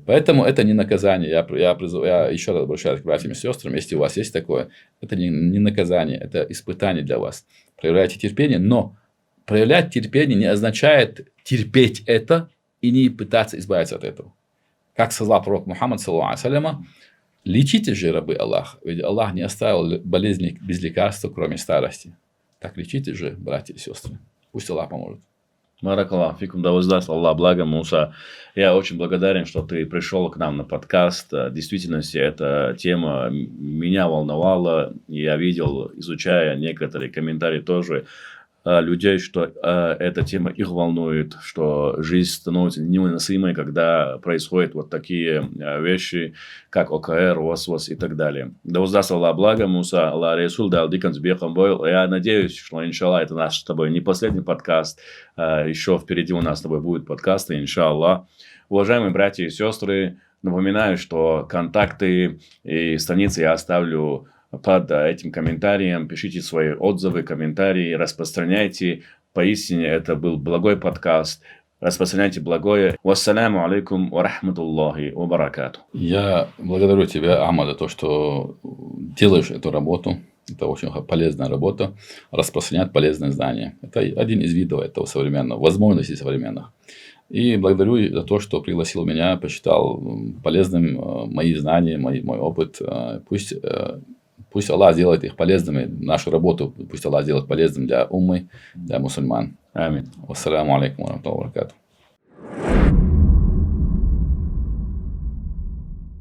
Поэтому это не наказание. Я еще раз обращаюсь к братьям и сестрам, если у вас есть такое, это не наказание, это испытание для вас. Проявляйте терпение, но проявлять терпение не означает терпеть это и не пытаться избавиться от этого. Как сказал пророк Мухаммад, саллаллаху, лечите же, рабы Аллаха, ведь Аллах не оставил болезни без лекарства, кроме старости. Так лечите же, братья и сестры. Пусть Аллах поможет. Баракаллах фикум, да воздаст Аллах благо, Муса. Я очень благодарен, что ты пришел к нам на подкаст. В действительности эта тема меня волновала. Я видел, изучая некоторые комментарии тоже людей, что эта тема их волнует, что жизнь становится невыносимой, когда происходят вот такие вещи, как ОКР, ОСВОС и так далее. Да воздаст Аллах благо, Муса, Аллах Ресул, да Алдикан Сбехам Бойл. Я надеюсь, что, иншаллах, это наш с тобой не последний подкаст. Еще впереди у нас с тобой будут подкасты, иншаллах. Уважаемые братья и сестры, напоминаю, что контакты и страницы я оставлю под этим комментарием. Пишите свои отзывы, комментарии, распространяйте. Поистине это был благой подкаст. Распространяйте благое. Вассаляму алейкум ва рахматуллахи ва баракату. Я благодарю тебя, Ахмад, за то, что делаешь эту работу. Это очень полезная работа. Распространять полезные знания. Это один из видов этого современного, возможностей современных. И благодарю за то, что пригласил меня, посчитал полезным мои знания, мой опыт. Пусть Аллах сделает их полезными, нашу работу пусть Аллах сделает полезным для уммы, для мусульман. Аминь. Вассаляму алейкум ва рахматуллахи ва баракатуху.